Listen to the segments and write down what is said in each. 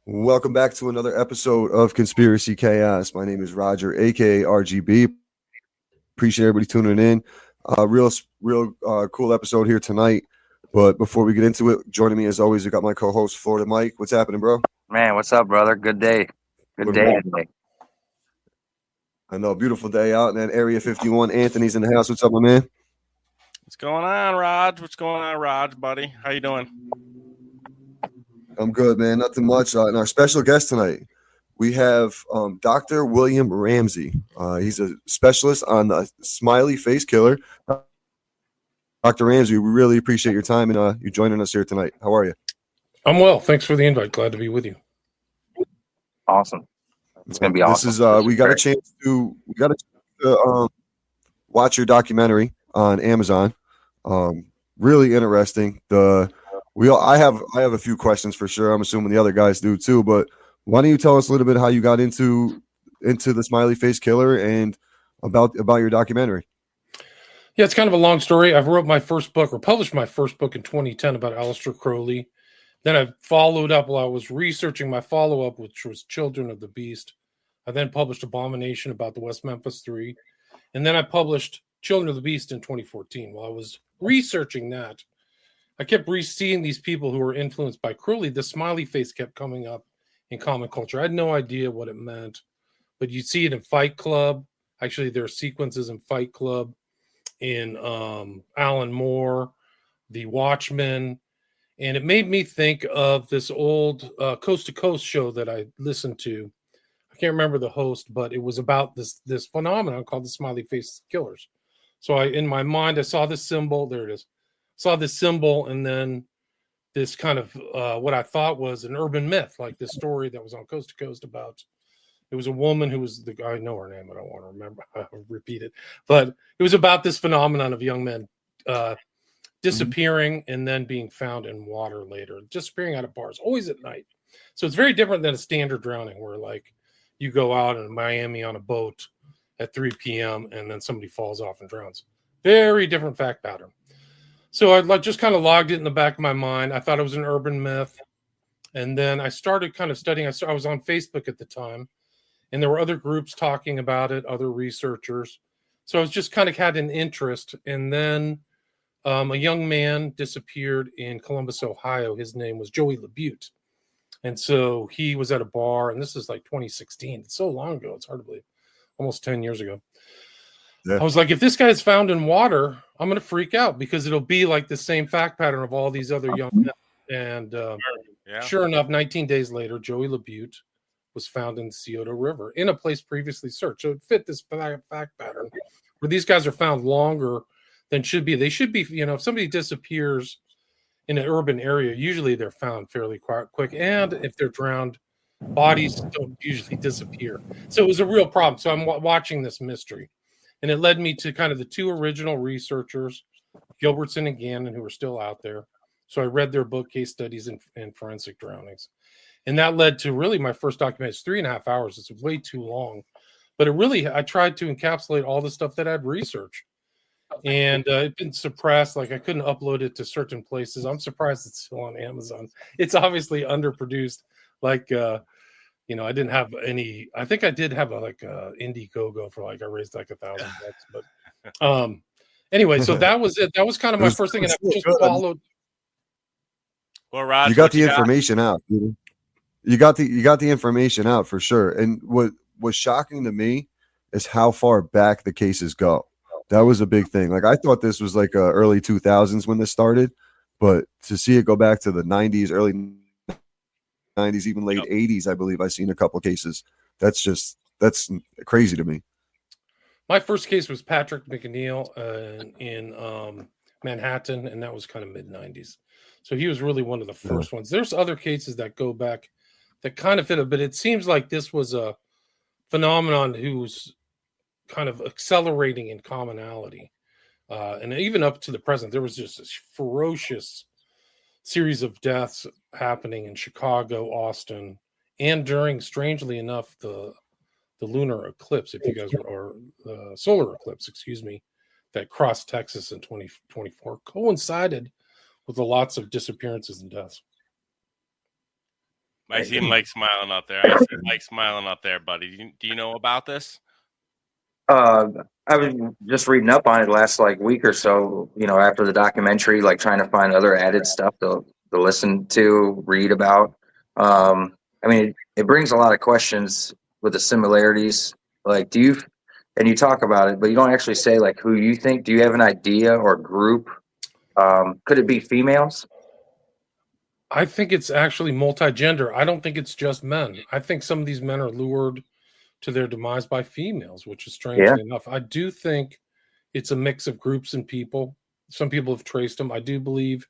Welcome back to another episode of Conspiracy Chaos. My name is Roger, aka RGB. Appreciate everybody tuning in. Real cool episode here tonight. But before we get into it, joining me as always, we got my co-host Florida Mike. What's happening, bro? Man, what's up, brother? Good day. Good day today. I know, beautiful day out in that Area 51. Anthony's in the house. What's up, my man? What's going on, Raj? What's going on, Raj, buddy? How you doing? I'm good, man. Nothing much. And our special guest tonight, we have Dr. William Ramsey. He's a specialist on the Smiley face killer. Dr. Ramsey, we really appreciate your time and you joining us here tonight. How are you? I'm well. Thanks for the invite. Glad to be with you. Awesome. It's gonna be awesome. This is we got a chance to watch your documentary on Amazon. Really interesting. I have a few questions for sure. I'm assuming the other guys do too. But why don't you tell us a little bit how you got into the Smiley face killer and about your documentary? Yeah, it's kind of a long story. I wrote my first book or published my first book in 2010 about Aleister Crowley. Then I followed up while I was researching my follow-up, which was Children of the Beast. I then published Abomination about the West Memphis Three. And then I published Children of the Beast in 2014. While I was researching that, I kept seeing these people who were influenced by Crowley. The smiley face kept coming up in common culture. I had no idea what it meant, but you see it in Fight Club. Actually, there are sequences in Fight Club, in Alan Moore, The Watchmen, and it made me think of this old Coast to Coast show that I listened to. I can't remember the host, but it was about this phenomenon called the smiley face killers. So in my mind, I saw this symbol. There it is. Saw this symbol, and then this kind of what I thought was an urban myth, like this story that was on Coast to Coast about. It was a woman who was I know her name. I don't want to remember. Repeat it. But it was about this phenomenon of young men disappearing and then being found in water later, disappearing out of bars, always at night. So it's very different than a standard drowning where like you go out in Miami on a boat at 3 p.m. and then somebody falls off and drowns. Very different fact pattern. So I just kind of logged it in the back of my mind. I thought it was an urban myth. And then I started kind of studying. I was on Facebook at the time. And there were other groups talking about it, other researchers. So I was just kind of had an interest. And then a young man disappeared in Columbus, Ohio. His name was Joey LaBute. And so he was at a bar, and this is like 2016. It's so long ago. It's hard to believe. Almost 10 years ago. Yeah. I was like, if this guy is found in water, I'm going to freak out because it'll be like the same fact pattern of all these other young men. And sure enough, 19 days later, Joey LaBute was found in the Scioto River in a place previously searched. So it fit this fact pattern where these guys are found longer than should be. They should be, if somebody disappears in an urban area, usually they're found fairly quick. And if they're drowned, bodies don't usually disappear. So it was a real problem. So I'm watching this mystery. And it led me to kind of the two original researchers, Gilbertson and Gannon, who are still out there. So I read their book, Case Studies in Forensic Drownings. And that led to really my first document. It's 3.5 hours. It's way too long. But I tried to encapsulate all the stuff that I'd researched. And it's been suppressed. Like I couldn't upload it to certain places. I'm surprised it's still on Amazon. It's obviously underproduced. Like, I didn't have any. I think I did have a Indiegogo for I raised like $1,000. But anyway, so that was it. That was kind of my first thing. And I just followed. Well, Raj, you got the information out. You got the information out for sure. And what was shocking to me is how far back the cases go. That was a big thing. Like I thought this was like early 2000s when this started, but to see it go back to the 90s, early 90s, even late 80s, I believe I've seen a couple cases. That's crazy to me. My first case was Patrick McNeil in Manhattan, and that was kind of mid 90s. So he was really one of the first ones. There's other cases that go back that kind of fit it, but it seems like this was a phenomenon who's kind of accelerating in commonality. And even up to the present, there was just this ferocious series of deaths happening in Chicago, Austin, and during, strangely enough, the lunar eclipse, if you guys or solar eclipse, that crossed Texas in 2024 coincided with lots of disappearances and deaths. I see Mike smiling out there. I see Mike smiling out there, buddy. Do you know about this? I was just reading up on it last like week or so, after the documentary, like trying to find other added stuff to listen to, read about. I mean, it brings a lot of questions with the similarities. Like, and you talk about it, but you don't actually say like who you think. Do you have an idea or group? Could it be females? I think it's actually multi-gender. I don't think it's just men. I think some of these men are lured to their demise by females, which is strangely enough. I do think it's a mix of groups and people. Some people have traced them. I do believe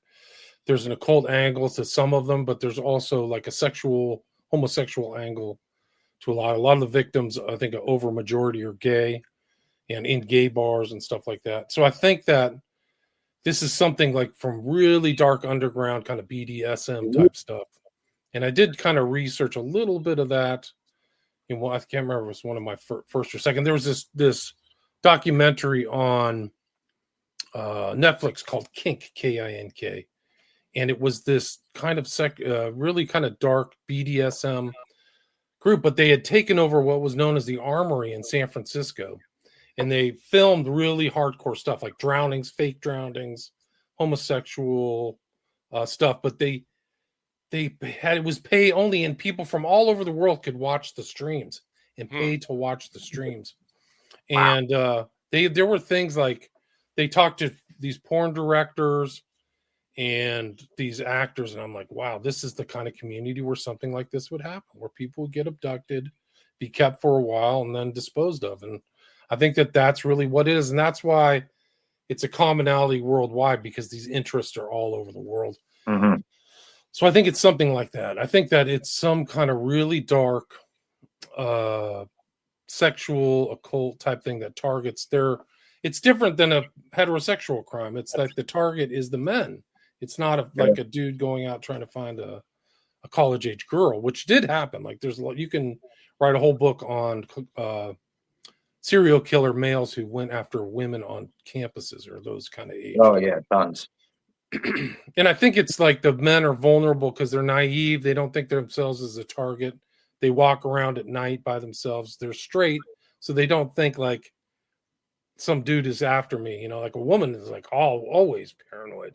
there's an occult angle to some of them, but there's also like a homosexual angle to a lot. A lot of the victims, I think, an over majority are gay and in gay bars and stuff like that. So I think that this is something like from really dark underground kind of BDSM type stuff. And I did kind of research a little bit of that. I can't remember if it was one of my first or second. There was this documentary on Netflix called Kink, Kink, and it was this kind of really kind of dark BDSM group, but they had taken over what was known as the Armory in San Francisco, and they filmed really hardcore stuff like drownings, fake drownings, homosexual stuff, but they had, it was pay only, and people from all over the world could watch the streams and pay to watch the streams. Wow. And there were things like they talked to these porn directors and these actors, and I'm like, wow, this is the kind of community where something like this would happen, where people would get abducted, be kept for a while, and then disposed of. And I think that that's really what it is, and that's why it's a commonality worldwide, because these interests are all over the world. Mm-hmm. So I think it's something like that. I think that it's some kind of really dark sexual occult type thing that targets it's different than a heterosexual crime. It's like the target is the men. It's not like a dude going out trying to find a college age girl, which did happen. Like there's you can write a whole book on serial killer males who went after women on campuses or those kind of age. Oh yeah, tons. And I think it's like the men are vulnerable because they're naive. They don't think themselves as a target. They walk around at night by themselves. They're straight, so they don't think like some dude is after me. Like a woman is like always paranoid.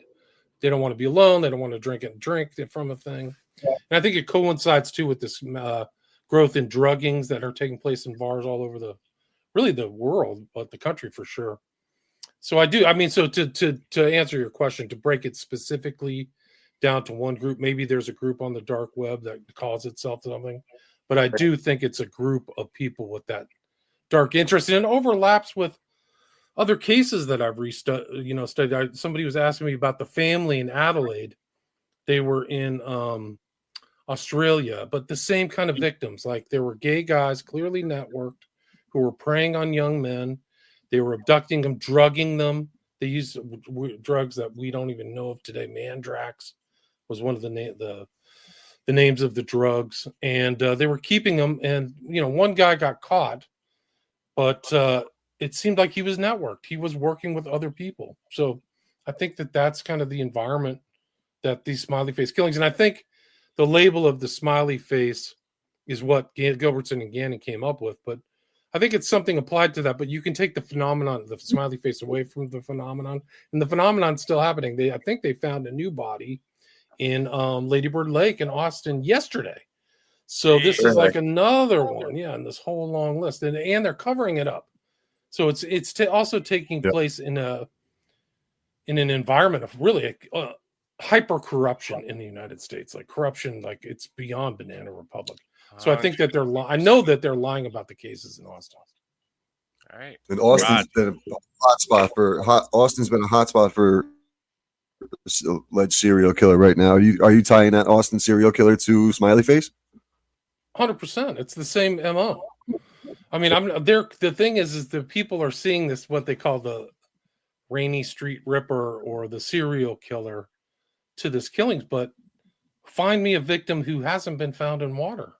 They don't want to be alone. They don't want to drink from a thing. Yeah. And I think it coincides too with this growth in druggings that are taking place in bars all over the world, but the country for sure. So I do. I mean, so to answer your question, to break it specifically down to one group, maybe there's a group on the dark web that calls itself something, but I do think it's a group of people with that dark interest, and it overlaps with other cases that I've studied. Somebody was asking me about the family in Adelaide. They were in Australia, but the same kind of victims. Like there were gay guys, clearly networked, who were preying on young men. They were abducting them, drugging them. They used drugs that we don't even know of today. Mandrax was one of the names of the drugs, and they were keeping them. And one guy got caught, but it seemed like he was networked. He was working with other people. So I think that that's kind of the environment that these smiley face killings. And I think the label of the smiley face is what Gilbertson and Gannon came up with, but I think it's something applied to that. But you can take the phenomenon, the smiley face, away from the phenomenon, and the phenomenon's still happening. I think they found a new body in Ladybird Lake in Austin yesterday. So this is like another one, in this whole long list, and they're covering it up. So it's also taking place in an environment of really hyper corruption in the United States, like corruption, like it's beyond Banana Republic. So I think that I know that they're lying about the cases in Austin. All right. And Austin's been a hotspot for alleged serial killer right now. Are you tying that Austin serial killer to Smiley Face? 100%. It's the same MO. I mean, the thing is the people are seeing this, what they call the Rainy Street Ripper or the serial killer to this killings, but find me a victim who hasn't been found in water.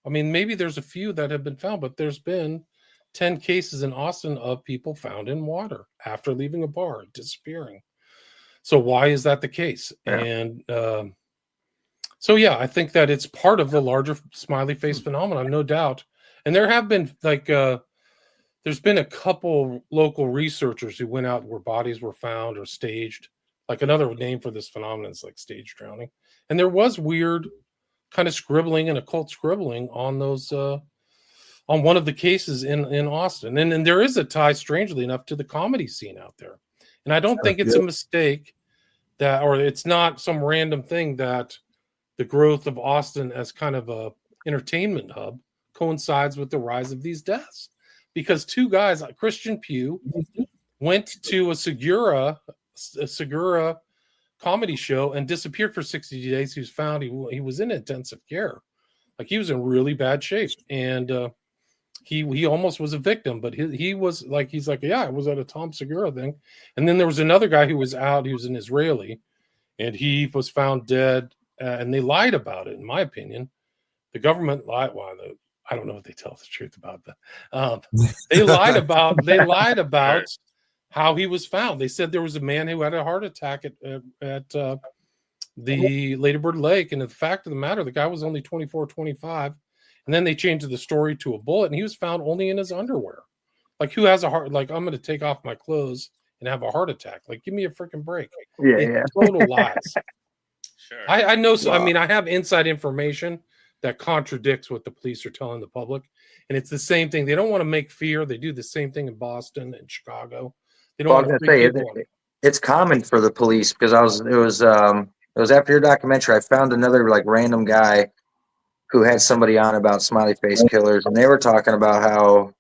I mean, maybe there's a few that have been found, but there's been 10 cases in Austin of people found in water after leaving a bar, disappearing. So why is that the case? Yeah. And So yeah, I think that it's part of the larger smiley face phenomenon, no doubt. And there have been there's been a couple local researchers who went out where bodies were found or staged. Like another name for this phenomenon is like stage drowning. And there was weird kind of scribbling and occult scribbling on those on one of the cases in Austin. And there is a tie, strangely enough, to the comedy scene out there. And I don't think it's a mistake that, or it's not some random thing that the growth of Austin as kind of a entertainment hub coincides with the rise of these deaths. Because two guys like Christian Pugh went to a Segura comedy show and disappeared for 60 days. He was found. He was in intensive care. Like he was in really bad shape. And he almost was a victim, but he was like, he's like, yeah, I was at a Tom Segura thing. And then there was another guy who was out. He was an Israeli and he was found dead. And they lied about it, in my opinion. The government lied. Well, I don't know if they tell the truth about that. They lied about how he was found. They said there was a man who had a heart attack at the Ladybird Lake. And the fact of the matter, the guy was only 24, 25. And then they changed the story to a bullet, and he was found only in his underwear. Like, who has a heart? Like, I'm going to take off my clothes and have a heart attack. Like, give me a freaking break. Yeah. Total lies. Sure. I know. So, I mean, I have inside information that contradicts what the police are telling the public. And it's the same thing. They don't want to make fear. They do the same thing in Boston and Chicago. They don't want to freak people out. It's common for the police because it was after your documentary. I found another like random guy who had somebody on about smiley face killers, and they were talking about how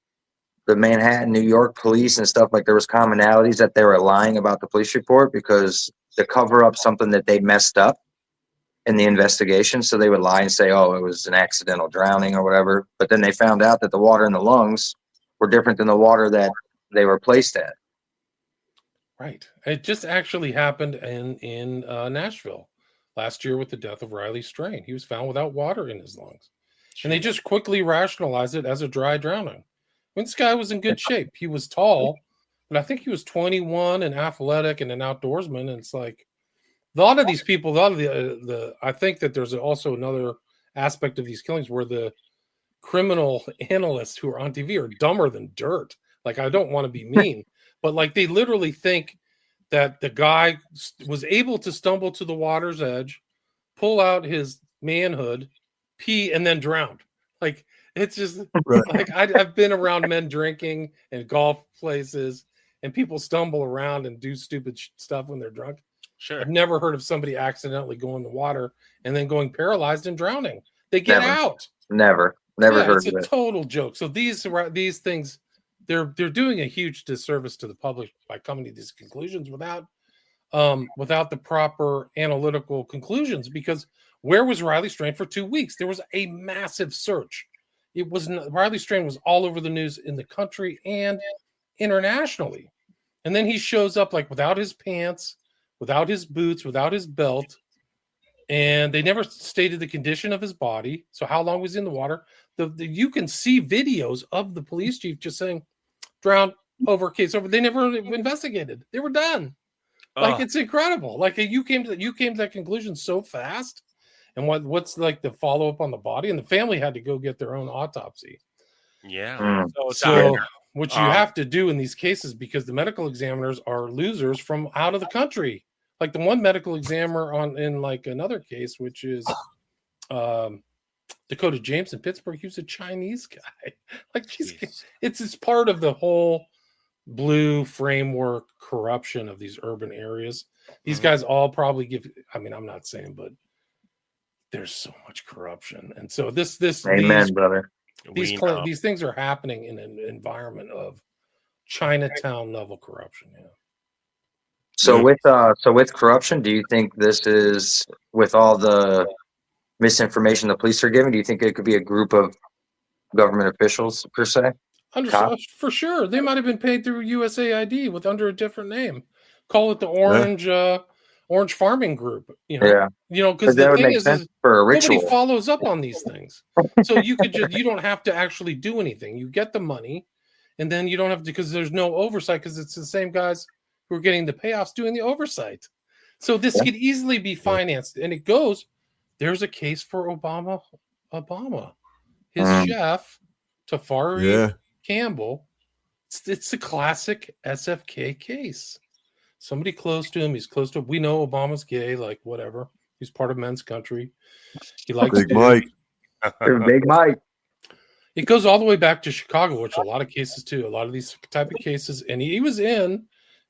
the Manhattan, New York police and stuff, like there was commonalities that they were lying about the police report because to cover up something that they messed up in the investigation. So they would lie and say, oh, it was an accidental drowning or whatever. But then they found out that the water in the lungs were different than the water that they were placed at. Right. It just actually happened in Nashville last year with the death of Riley Strain. He was found without water in his lungs. And they just quickly rationalized it as a dry drowning. When this guy was in good shape, he was tall, and I think he was 21 and athletic and an outdoorsman. And it's like a lot of these people, a lot of I think that there's also another aspect of these killings where the criminal analysts who are on TV are dumber than dirt. Like, I don't want to be mean, but like they literally think that the guy was able to stumble to the water's edge, pull out his manhood, pee, and then drowned. Like, it's just like I've been around men drinking and golf places, and people stumble around and do stupid stuff when they're drunk. Sure. I've never heard of somebody accidentally going in the water and then going paralyzed and drowning. They get out. Never heard of it. It's a total joke. So these things, they're doing a huge disservice to the public by coming to these conclusions without the proper analytical conclusions. Because where was Riley Strain for 2 weeks? There was a massive search. Riley Strain was all over the news in the country and internationally. And then he shows up like without his pants, without his boots, without his belt. And they never stated the condition of his body. So how long was he in the water? You can see videos of the police chief just saying, drowned, over, case over. They never investigated. They were done. Like, it's incredible. Like, you came to that conclusion so fast. And what's like the follow up on the body? And the family had to go get their own autopsy. Yeah. So what you have to do in these cases, because the medical examiners are losers from out of the country. Like the one medical examiner in like another case, which is Dakota James in Pittsburgh, he was a Chinese guy. Like, it's part of the whole blue framework corruption of these urban areas. These guys all probably I'm not saying, but there's so much corruption. And so brother. These things are happening in an environment of Chinatown level corruption. Yeah. So with corruption, do you think this is, with all the misinformation the police are giving, do you think it could be a group of government officials per se? For sure. They might have been paid through USAID under a different name. Call it the Orange Farming Group. Because the thing is for a ritual. Nobody follows up on these things. So you don't have to actually do anything. You get the money, and then you don't have to, because there's no oversight, because it's the same guys who are getting the payoffs doing the oversight. So this could easily be financed, and it goes there's a case for Obama. His chef, Tafari Yeah. Campbell. It's a classic SFK case. Somebody close to him. He's close to. We know Obama's gay, like whatever. He's part of Men's Country. He likes Big Mike. Big Mike. It goes all the way back to Chicago, which a lot of cases too. A lot of these type of cases, and he was in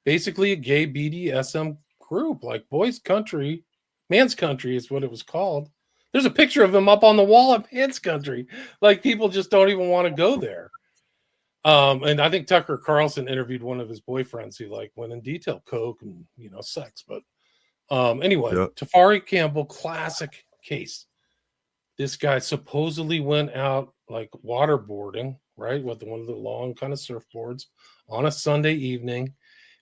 basically a gay BDSM group, like Boys Country, Man's Country is what it was called. There's a picture of him up on the wall at Man's Country. Like people just don't even want to go there. And I think Tucker Carlson interviewed one of his boyfriends who like went in detail, coke and sex. But anyway, Yep. Tafari Campbell, classic case. This guy supposedly went out like waterboarding, right, with one of the long kind of surfboards on a Sunday evening,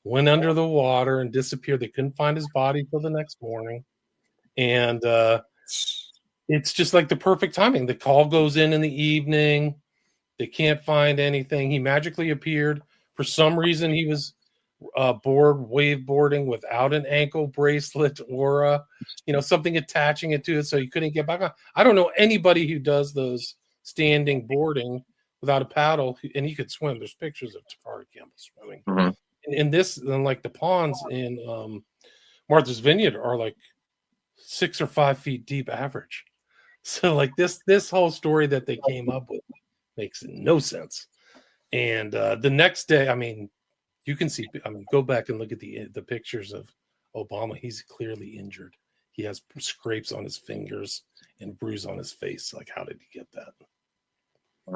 went under the water and disappeared. They couldn't find his body till the next morning. And it's just like the perfect timing. The call goes in the evening. They can't find anything. He magically appeared. For some reason, he was wave boarding without an ankle bracelet or something attaching it to it, so he couldn't get back on. I don't know anybody who does those standing boarding without a paddle, and he could swim. There's pictures of Tafari Campbell swimming. Mm-hmm. And this, and like the ponds in Martha's Vineyard are like 6 or 5 feet deep average. So like this whole story that they came up with makes no sense. And the next day, I mean, you can see. I mean, go back and look at the pictures of Obama. He's clearly injured. He has scrapes on his fingers and bruise on his face. Like, how did he get that?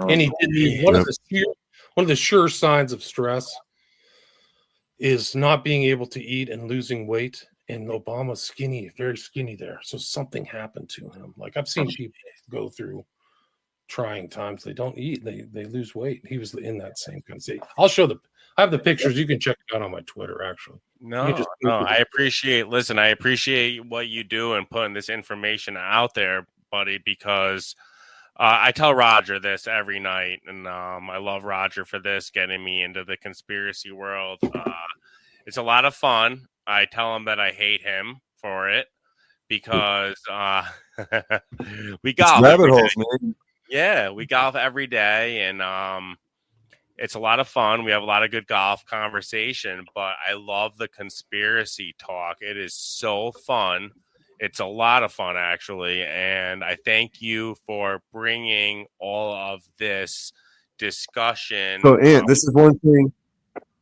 And he did. One of the sure signs of stress is not being able to eat and losing weight. And Obama's skinny, very skinny there. So something happened to him. Like I've seen people go through trying times. They don't eat. They lose weight. He was in that same kind of state. I have the pictures. You can check it out on my Twitter, actually. No, I appreciate what you do and putting this information out there, buddy, because I tell Roger this every night, and I love Roger for this, getting me into the conspiracy world. It's a lot of fun. I tell him that I hate him for it because we golf. Rabbit holes, man. Yeah, we golf every day, and it's a lot of fun. We have a lot of good golf conversation, but I love the conspiracy talk. It is so fun. It's a lot of fun, actually, and I thank you for bringing all of this discussion. So, Ant, this is one thing.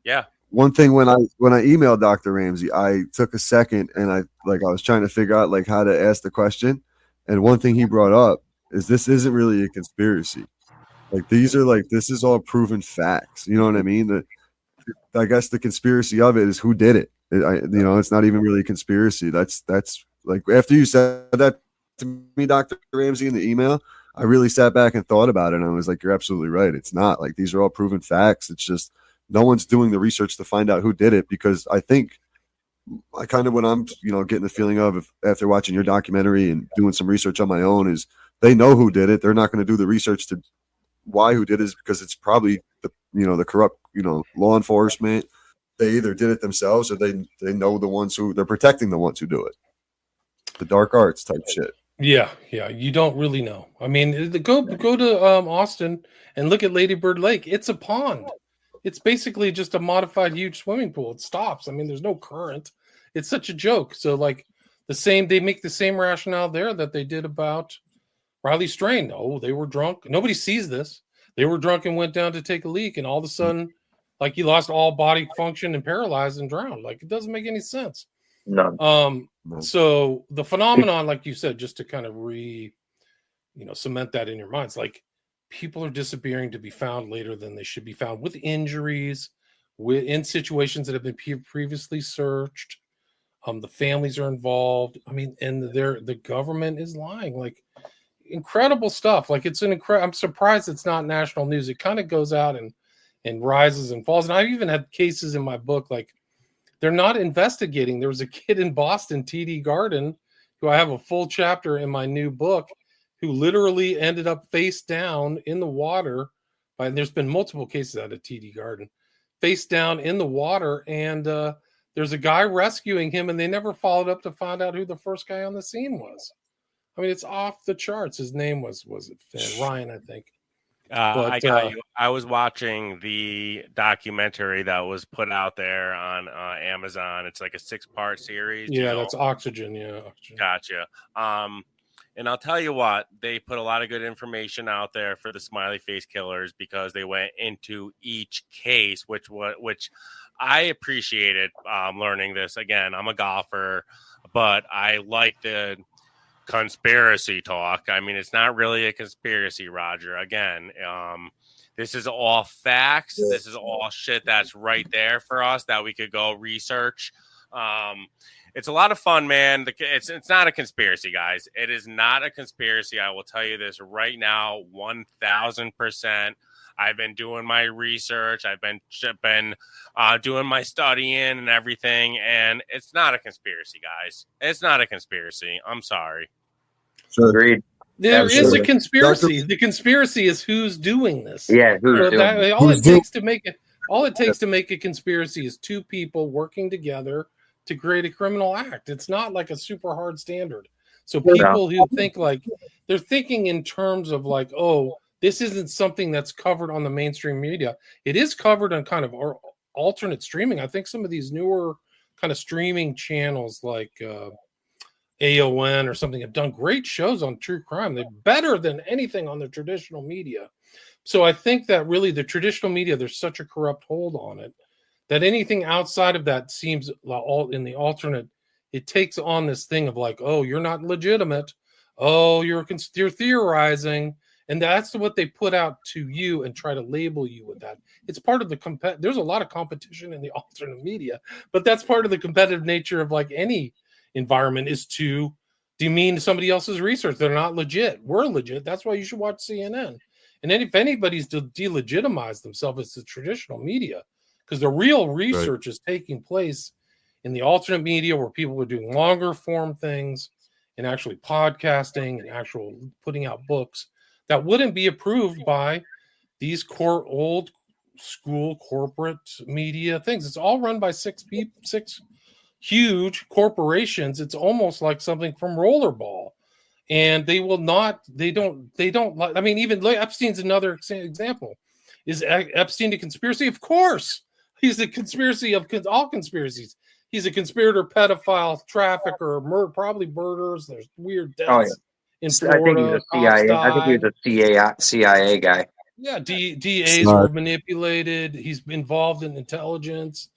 Yeah. One thing when I emailed Dr. Ramsey, I took a second and I was trying to figure out like how to ask the question. And one thing he brought up is this isn't really a conspiracy. Like this is all proven facts. You know what I mean? I guess the conspiracy of it is who did it. It's not even really a conspiracy. That's like after you said that to me, Dr. Ramsey, in the email, I really sat back and thought about it. And I was like, you're absolutely right. It's not like these are all proven facts. It's just no one's doing the research to find out who did it, because I think I kind of what I'm, getting the feeling of after watching your documentary and doing some research on my own is they know who did it. They're not going to do the research to why who did it, is because it's probably the corrupt, law enforcement. They either did it themselves or they know the ones who they're protecting, the ones who do it. The dark arts type shit. Yeah. You don't really know. I mean, go to Austin and look at Lady Bird Lake. It's a pond. It's basically just a modified huge swimming pool. It stops. I mean, there's no current. It's such a joke. So like they make the same rationale there that they did about Riley Strain. Oh, they were drunk. Nobody sees this. They were drunk and went down to take a leak, and all of a sudden, like he lost all body function and paralyzed and drowned. Like it doesn't make any sense. No. So the phenomenon, like you said, just to kind of cement that in your minds, like people are disappearing to be found later than they should be found, with injuries, in situations that have been previously searched. The families are involved. I mean, and the government is lying. Like incredible stuff. Like it's I'm surprised it's not national news. It kind of goes out and rises and falls. And I've even had cases in my book, like they're not investigating. There was a kid in Boston, TD Garden, who I have a full chapter in my new book, who literally ended up face down in the water. And there's been multiple cases out of TD Garden, face down in the water. And there's a guy rescuing him, and they never followed up to find out who the first guy on the scene was. I mean, it's off the charts. His name was it Finn? Ryan, I think. I got you. I was watching the documentary that was put out there on Amazon. It's like a 6-part series. Yeah, that's Oxygen. Yeah, Oxygen. Gotcha. And I'll tell you what, they put a lot of good information out there for the smiley face killers because they went into each case, which I appreciated learning this. Again, I'm a golfer, but I like the conspiracy talk. I mean, it's not really a conspiracy, Roger. Again, this is all facts. This is all shit that's right there for us that we could go research. It's a lot of fun, man. It's not a conspiracy, guys. It is not a conspiracy. I will tell you this right now, 1,000%. I've been doing my research. I've been doing my studying and everything, and it's not a conspiracy, guys. It's not a conspiracy. I'm sorry. Sure. Agreed. There Absolutely. is a conspiracy. The conspiracy is who's doing this. Yeah, who's doing it? All it takes to make a conspiracy is two people working together to create a criminal act. It's not like a super hard standard. So people who think like they're thinking in terms of like, oh, this isn't something that's covered on the mainstream media. It is covered on kind of alternate streaming. I think some of these newer kind of streaming channels like AON or something have done great shows on true crime. They're better than anything on the traditional media. So I think that really the traditional media, there's such a corrupt hold on it that anything outside of that seems all in the alternate. It takes on this thing of like, oh, you're not legitimate. Oh, you're theorizing. And that's what they put out to you and try to label you with that. It's part of the there's a lot of competition in the alternate media, but that's part of the competitive nature of like any environment is to demean somebody else's research. They're not legit. We're legit. That's why you should watch CNN. And then if anybody's to delegitimize themselves, it's the traditional media, because the real research is taking place in the alternate media where people are doing longer form things and actually podcasting and actual putting out books that wouldn't be approved by these old school corporate media things. It's all run by six huge corporations. It's almost like something from Rollerball. And they don't I mean, even Epstein's another example. Is Epstein a conspiracy? Of course. He's a conspiracy of all conspiracies. He's a conspirator, pedophile, trafficker, probably murders. There's weird deaths in Florida. I think he was a CIA guy. Yeah, DAs were manipulated. He's involved in intelligence,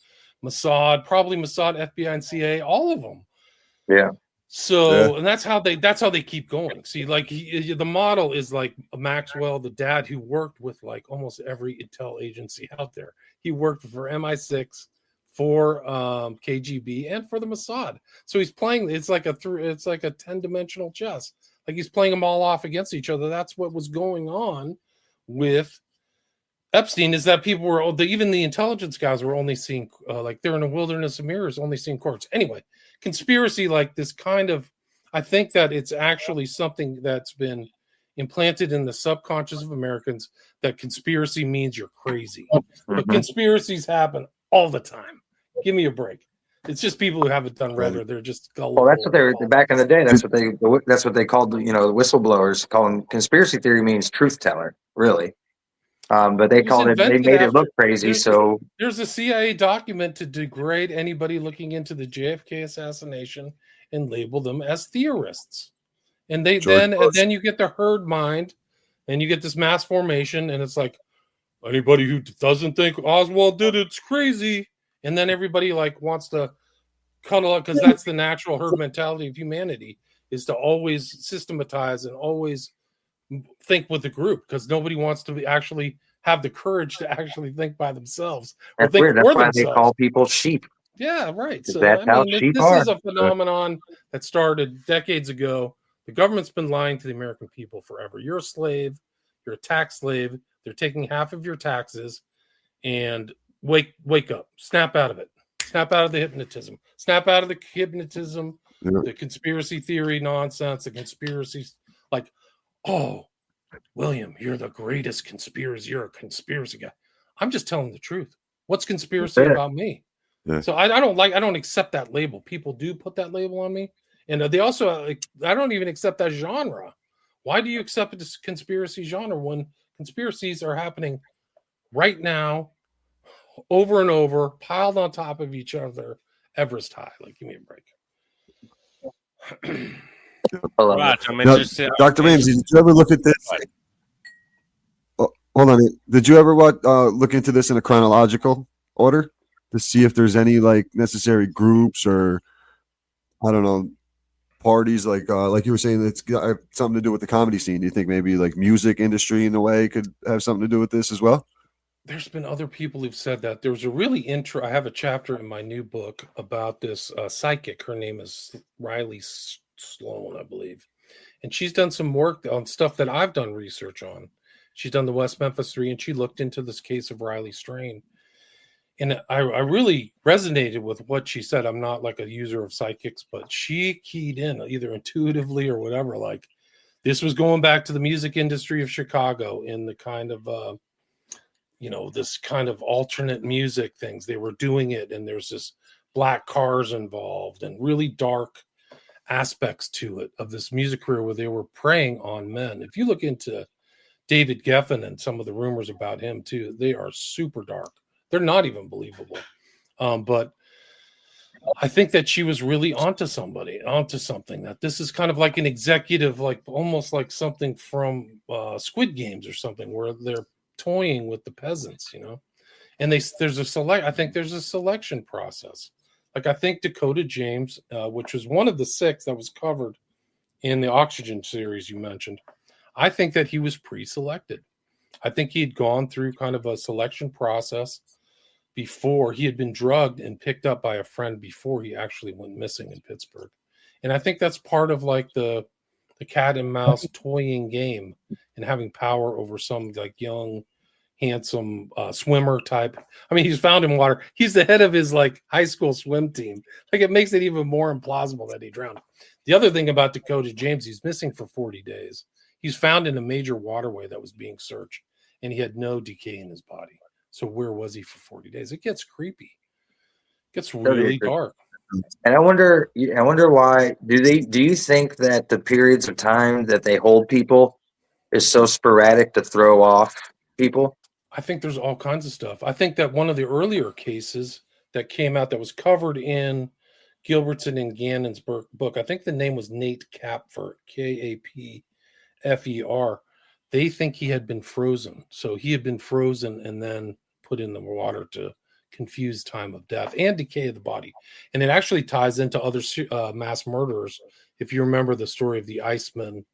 Mossad, FBI, and CIA, all of them. Yeah. So, and that's how they keep going. See, like the model is like Maxwell, the dad who worked with like almost every intel agency out there. He worked for MI6, for KGB, and for the Mossad. So he's playing. It's like a 10-dimensional chess. Like he's playing them all off against each other. That's what was going on with Epstein. Is that people were even the intelligence guys were only seeing like they're in a wilderness of mirrors, only seeing courts. Anyway. Conspiracy like this kind of, I think that it's actually something that's been implanted in the subconscious of Americans that conspiracy means you're crazy. But conspiracies happen all the time. Give me a break. It's just people who haven't done rather. They're just gullible. Well, that's what they're back in the day. That's what they called the whistleblowers. Calling conspiracy theory means truth teller, really. But they called it. They made it look crazy. There's a CIA document to degrade anybody looking into the JFK assassination and label them as theorists. And then you get the herd mind, and you get this mass formation, and it's like anybody who doesn't think Oswald did it's crazy. And then everybody like wants to cuddle up because that's the natural herd mentality of humanity is to always systematize and always think with the group because nobody wants to actually have the courage to actually think by themselves. That's weird. That's why they call people sheep. Yeah, right. So this is a phenomenon that started decades ago. The government's been lying to the American people forever. You're a slave. You're a tax slave. They're taking half of your taxes. And wake up. Snap out of it. Snap out of the hypnotism. Snap out of the hypnotism, the conspiracy theory nonsense, the conspiracies like, oh, William, you're the greatest conspiracy. You're a conspiracy guy. I'm just telling the truth. What's conspiracy about me? Yeah. So I don't accept that label. People do put that label on me, And they also, I don't even accept that genre. Why do you accept this conspiracy genre when conspiracies are happening right now, over and over, piled on top of each other, Everest high? Like, give me a break. I love Raj, it. I'm Now, interested. Dr. Ramsey, did you ever look at this? Oh, hold on. Did you ever look into this in a chronological order to see if there's any like necessary groups or I don't know parties like you were saying that's got something to do with the comedy scene? Do you think maybe like music industry in a way could have something to do with this as well? There's been other people who've said that. There was a really I have a chapter in my new book about this psychic. Her name is Riley Sloan, I believe. And she's done some work on stuff that I've done research on. She's done the West Memphis 3, and she looked into this case of Riley Strain. And I really resonated with what she said. I'm not like a user of psychics, but she keyed in either intuitively or whatever. Like, this was going back to the music industry of Chicago in the kind of this kind of alternate music things. They were doing it, and there's this black cars involved and really dark aspects to it of this music career where they were preying on men. If you look into David Geffen and some of the rumors about him too, they are super dark. They're not even believable. But I think that she was really onto something, that this is kind of like an executive, like almost like something from Squid Games or something, where they're toying with the peasants, and I think there's a selection process. Like, I think Dakota James, which was one of the 6 that was covered in the Oxygen series you mentioned, I think that he was pre-selected. I think he had gone through kind of a selection process before. He had been drugged and picked up by a friend before he actually went missing in Pittsburgh. And I think that's part of like the cat and mouse toying game and having power over some like young, handsome swimmer type. I mean, he's found in water. He's the head of his like high school swim team. Like, it makes it even more implausible that he drowned. The other thing about Dakota James, he's missing for 40 days. He's found in a major waterway that was being searched, and he had no decay in his body. So where was he for 40 days? It gets creepy. It gets really dark. And I wonder why do you think that the periods of time that they hold people is so sporadic to throw off people? I think there's all kinds of stuff. I think that one of the earlier cases that came out that was covered in Gilbertson and Gannon's book, I think the name was Nate Kapfer, Kapfer. They think he had been frozen. So he had been frozen and then put in the water to confuse time of death and decay of the body. And it actually ties into other mass murderers. If you remember the story of the Iceman,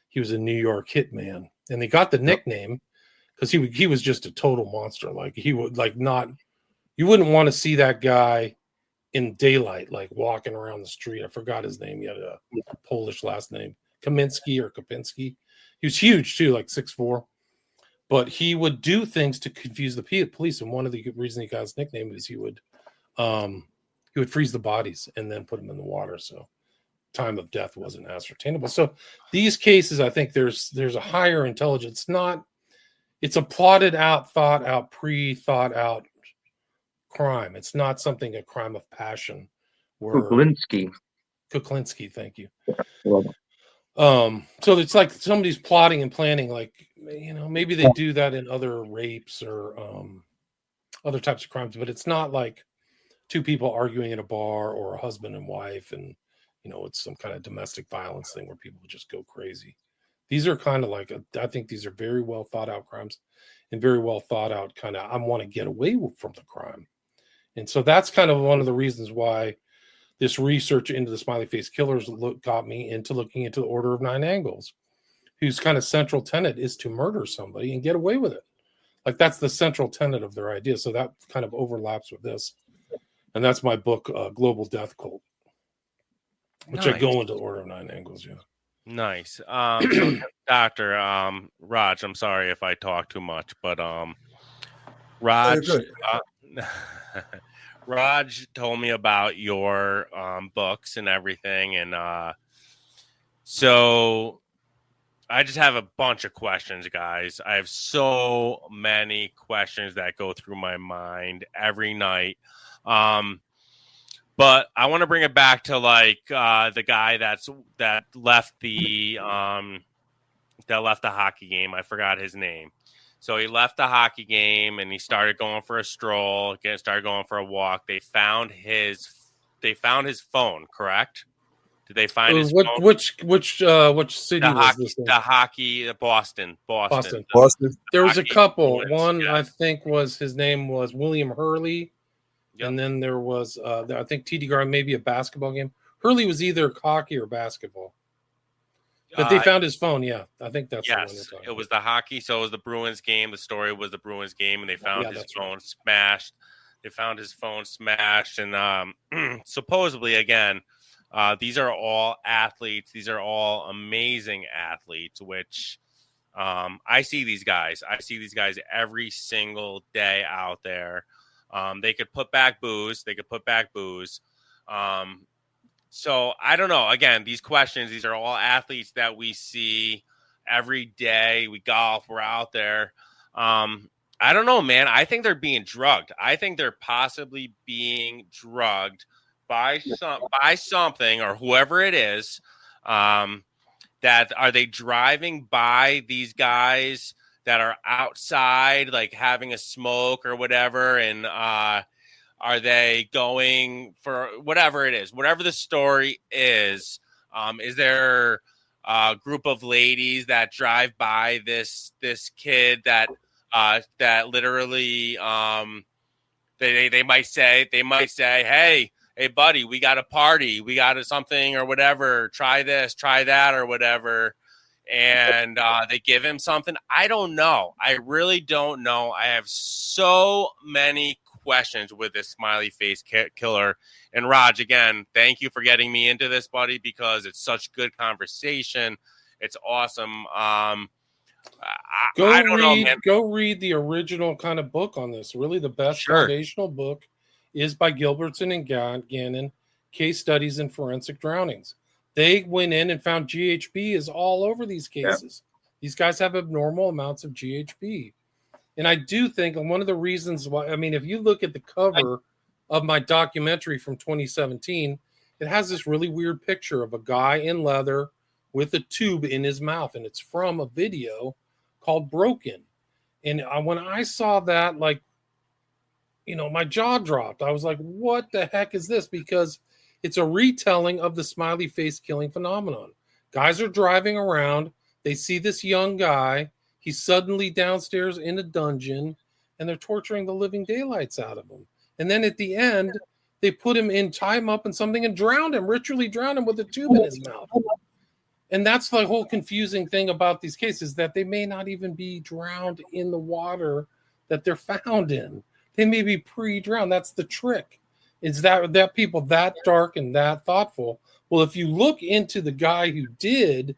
he was a New York hitman, and they got the nickname because he was just a total monster. Like, he would you wouldn't want to see that guy in daylight, like walking around the street. I forgot his name. He had a Polish last name, Kapinski. He was huge too, like 6'4". But he would do things to confuse the police. And one of the reasons he got his nickname is he would freeze the bodies and then put them in the water. So time of death wasn't ascertainable. So these cases, I think there's a higher intelligence. It's a plotted out, thought out, pre-thought out crime. It's not a crime of passion. Kuklinski, thank you. Yeah. So it's like somebody's plotting and planning, like, maybe they do that in other rapes or other types of crimes, but it's not like 2 people arguing at a bar or a husband and wife, and it's some kind of domestic violence thing where people just go crazy. These are kind of like I think these are very well thought out crimes and very well thought out kind of, I want to get away from the crime. And so that's kind of one of the reasons why this research into the smiley face killers got me into looking into the Order of 9 Angles, whose kind of central tenet is to murder somebody and get away with it. Like, that's the central tenet of their idea. So that kind of overlaps with this. And that's my book, Global Death Cult, which I go into the Order of 9 Angles. Yeah. Nice. So Dr. Raj, I'm sorry if I talk too much, but Raj, Raj told me about your books and everything, and so I just have a bunch of questions, guys. I have so many questions that go through my mind every night. But I want to bring it back to like the guy that left the hockey game. I forgot his name. So he left the hockey game and he started going for a stroll. Started going for a walk. They found his phone. Correct? Did they find his phone? Which city was this in? The hockey, Boston. Boston. Boston. There was a couple. Bruins, One yeah. I think his name was William Hurley. Yep. And then there was, I think TD Garden, maybe a basketball game. Hurley was either hockey or basketball. But they found his phone, yeah. I think that's the one you're talking it was the hockey. So it was the Bruins game. The story was the Bruins game, and they found his phone smashed. They found his phone smashed. And supposedly, again, these are all athletes. These are all amazing athletes, which I see these guys. I see these guys every single day out there. They could put back booze. So I don't know. Again, these questions, these are all athletes that we see every day. We golf, we're out there. I don't know, man. I think they're being drugged. I think they're possibly being drugged by something or whoever it is. That are they driving by these guys that are outside, like having a smoke or whatever, and are they going for whatever it is, whatever the story is? Is there a group of ladies that drive by this kid that literally they might say, hey buddy, we got a party, we got something or whatever, try this, try that or whatever. And they give him something. I don't know. I really don't know. I have so many questions with this smiley face killer. And Raj, again, thank you for getting me into this, buddy, because it's such good conversation. It's awesome. I don't know, man. Go read the original kind of book on this. Really, the best foundational book is by Gilbertson and Gannon, Case Studies in Forensic Drownings. They went in and found GHB is all over these cases. Yeah. These guys have abnormal amounts of GHB. And I do think one of the reasons why, I mean, if you look at the cover of my documentary from 2017, it has this really weird picture of a guy in leather with a tube in his mouth. And it's from a video called Broken. And when I saw that, like, you know, my jaw dropped. I was like, what the heck is this? Because it's a retelling of the smiley face killing phenomenon. Guys are driving around. They see this young guy. He's suddenly downstairs in a dungeon, and they're torturing the living daylights out of him. And then at the end, they put him in, tie him up in something, and drowned him, ritually drowned him with a tube in his mouth. And that's the whole confusing thing about these cases, that they may not even be drowned in the water that they're found in. They may be pre-drowned. That's the trick. It's that people that dark and that thoughtful. Well, if you look into the guy who did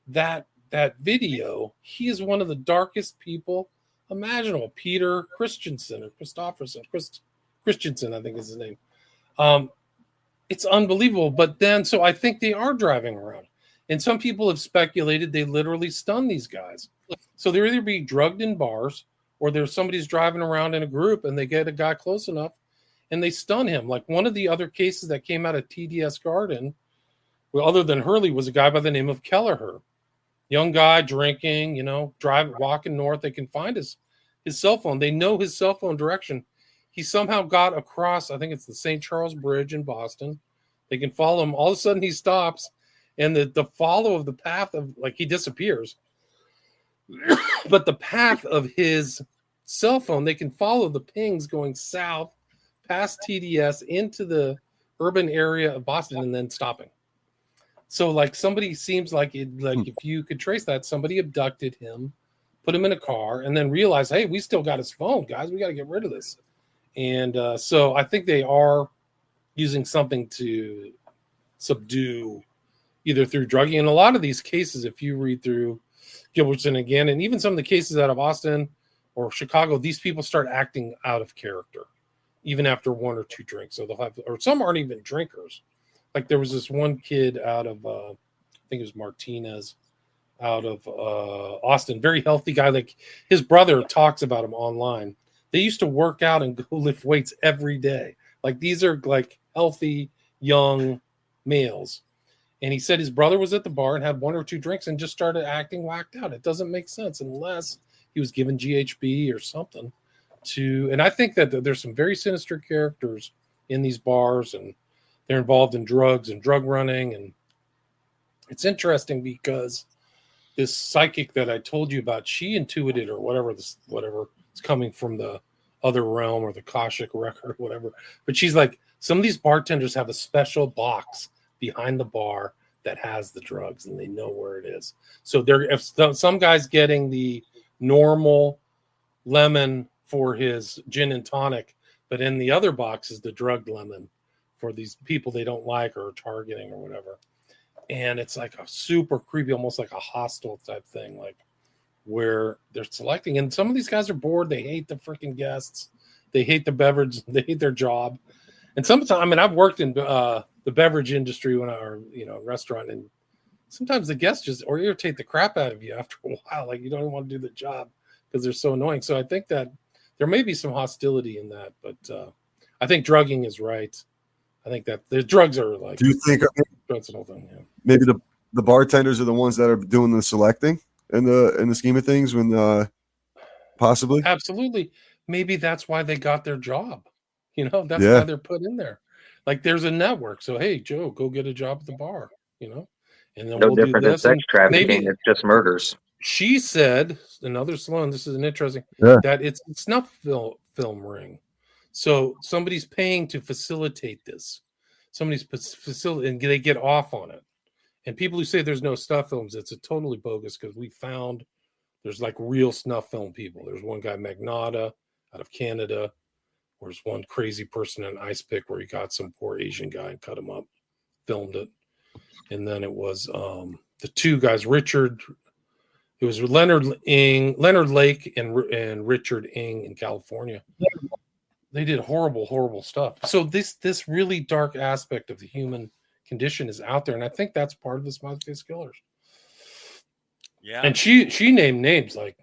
that video, he is one of the darkest people imaginable. Peter Christensen or Christopherson, Christensen, I think is his name. It's unbelievable. But then, so I think they are driving around. And some people have speculated they literally stun these guys. So they're either being drugged in bars, or there's somebody's driving around in a group and they get a guy close enough and they stun him. Like one of the other cases that came out of TDS Garden, well, other than Hurley, was a guy by the name of Kelleher. Young guy drinking, you know, walking north. They can find his cell phone. They know his cell phone direction. He somehow got across, I think it's the St. Charles Bridge in Boston. They can follow him. All of a sudden he stops, and the follow of the path of, like, he disappears. But the path of his cell phone, they can follow the pings going south past TDS into the urban area of Boston and then stopping. So, like, somebody seems like it, like if you could trace that, somebody abducted him, put him in a car, and then realized, hey, we still got his phone, guys. We got to get rid of this. And so I think they are using something to subdue, either through drugging. And a lot of these cases, if you read through Gilbertson again, and even some of the cases out of Austin or Chicago, these people start acting out of character, even after one or two drinks. So they'll have, or some aren't even drinkers. Like there was this one kid out of, I think it was Martinez, out of Austin, very healthy guy. Like his brother talks about him online. They used to work out and go lift weights every day. Like these are like healthy young males. And he said his brother was at the bar and had 1 or 2 drinks and just started acting whacked out. It doesn't make sense unless he was given GHB or something and I think that there's some very sinister characters in these bars, and they're involved in drugs and drug running. And it's interesting because this psychic that I told you about, she intuited or whatever is coming from the other realm or the Akashic record or whatever. But she's like, some of these bartenders have a special box behind the bar that has the drugs and they know where it is. So if some guy's getting the normal lemon for his gin and tonic, but in the other box is the drugged lemon for these people they don't like or are targeting or whatever. And it's like a super creepy, almost like a hostile type thing, like where they're selecting. And some of these guys are bored. They hate the freaking guests. They hate the beverage. They hate their job. And sometimes, I mean, I've worked in the beverage industry restaurant, and sometimes the guests just irritate the crap out of you after a while. Like you don't even want to do the job because they're so annoying. So I think that there may be some hostility in that, but I think drugging is right. I think that the drugs are like. Do you think that's the whole thing? Yeah. Maybe the bartenders are the ones that are doing the selecting in the scheme of things when possibly? Absolutely. Maybe that's why they got their job. That's why they're put in there. Like there's a network. So hey, Joe, go get a job at the bar. And then No we'll do different than this. sex trafficking. Maybe It's just murders. she said, another Sloan, this is an interesting, that it's a snuff film ring. So somebody's paying to facilitate this. Somebody's facility, and they get off on it. And people who say there's no snuff films, it's a totally bogus, because we found there's like real snuff film people. There's one guy, Magnata, out of Canada. There's one crazy person in Ice Pick where he got some poor Asian guy and cut him up, filmed it. And then it was the 2 guys, it was Leonard Lake and Richard Ng in California. They did horrible stuff. So this really dark aspect of the human condition is out there, and I think that's part of the Smiley Face Killers. Yeah. And she named names, like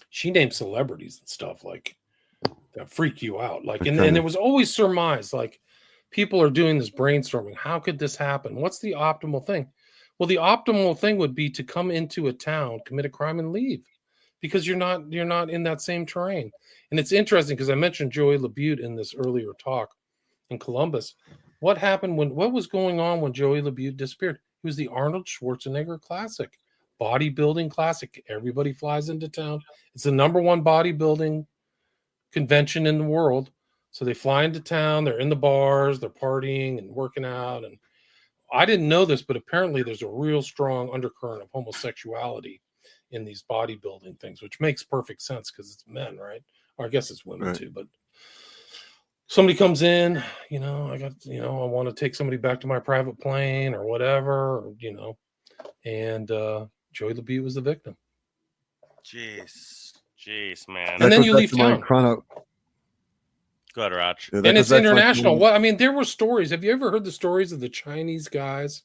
she named celebrities and stuff like that freak you out. Like and it was always surmised, like people are doing this brainstorming. How could this happen? What's the optimal thing? Well, the optimal thing would be to come into a town, commit a crime, and leave, because you're not in that same terrain. And it's interesting because I mentioned Joey LaBute in this earlier talk in Columbus. What was going on when Joey LaBute disappeared? It was the Arnold Schwarzenegger Classic, bodybuilding classic. Everybody flies into town. It's the #1 bodybuilding convention in the world. So they fly into town. They're in the bars. They're partying and working out. And I didn't know this, but apparently there's a real strong undercurrent of homosexuality in these bodybuilding things, which makes perfect sense because it's men, right? Or I guess it's women too, but somebody comes in, I want to take somebody back to my private plane or whatever, and Joey LaBute was the victim. Jeez, man. And then you leave town. Go ahead, Raj. Yeah, and it's international. Well, I mean, there were stories. Have you ever heard the stories of the Chinese guys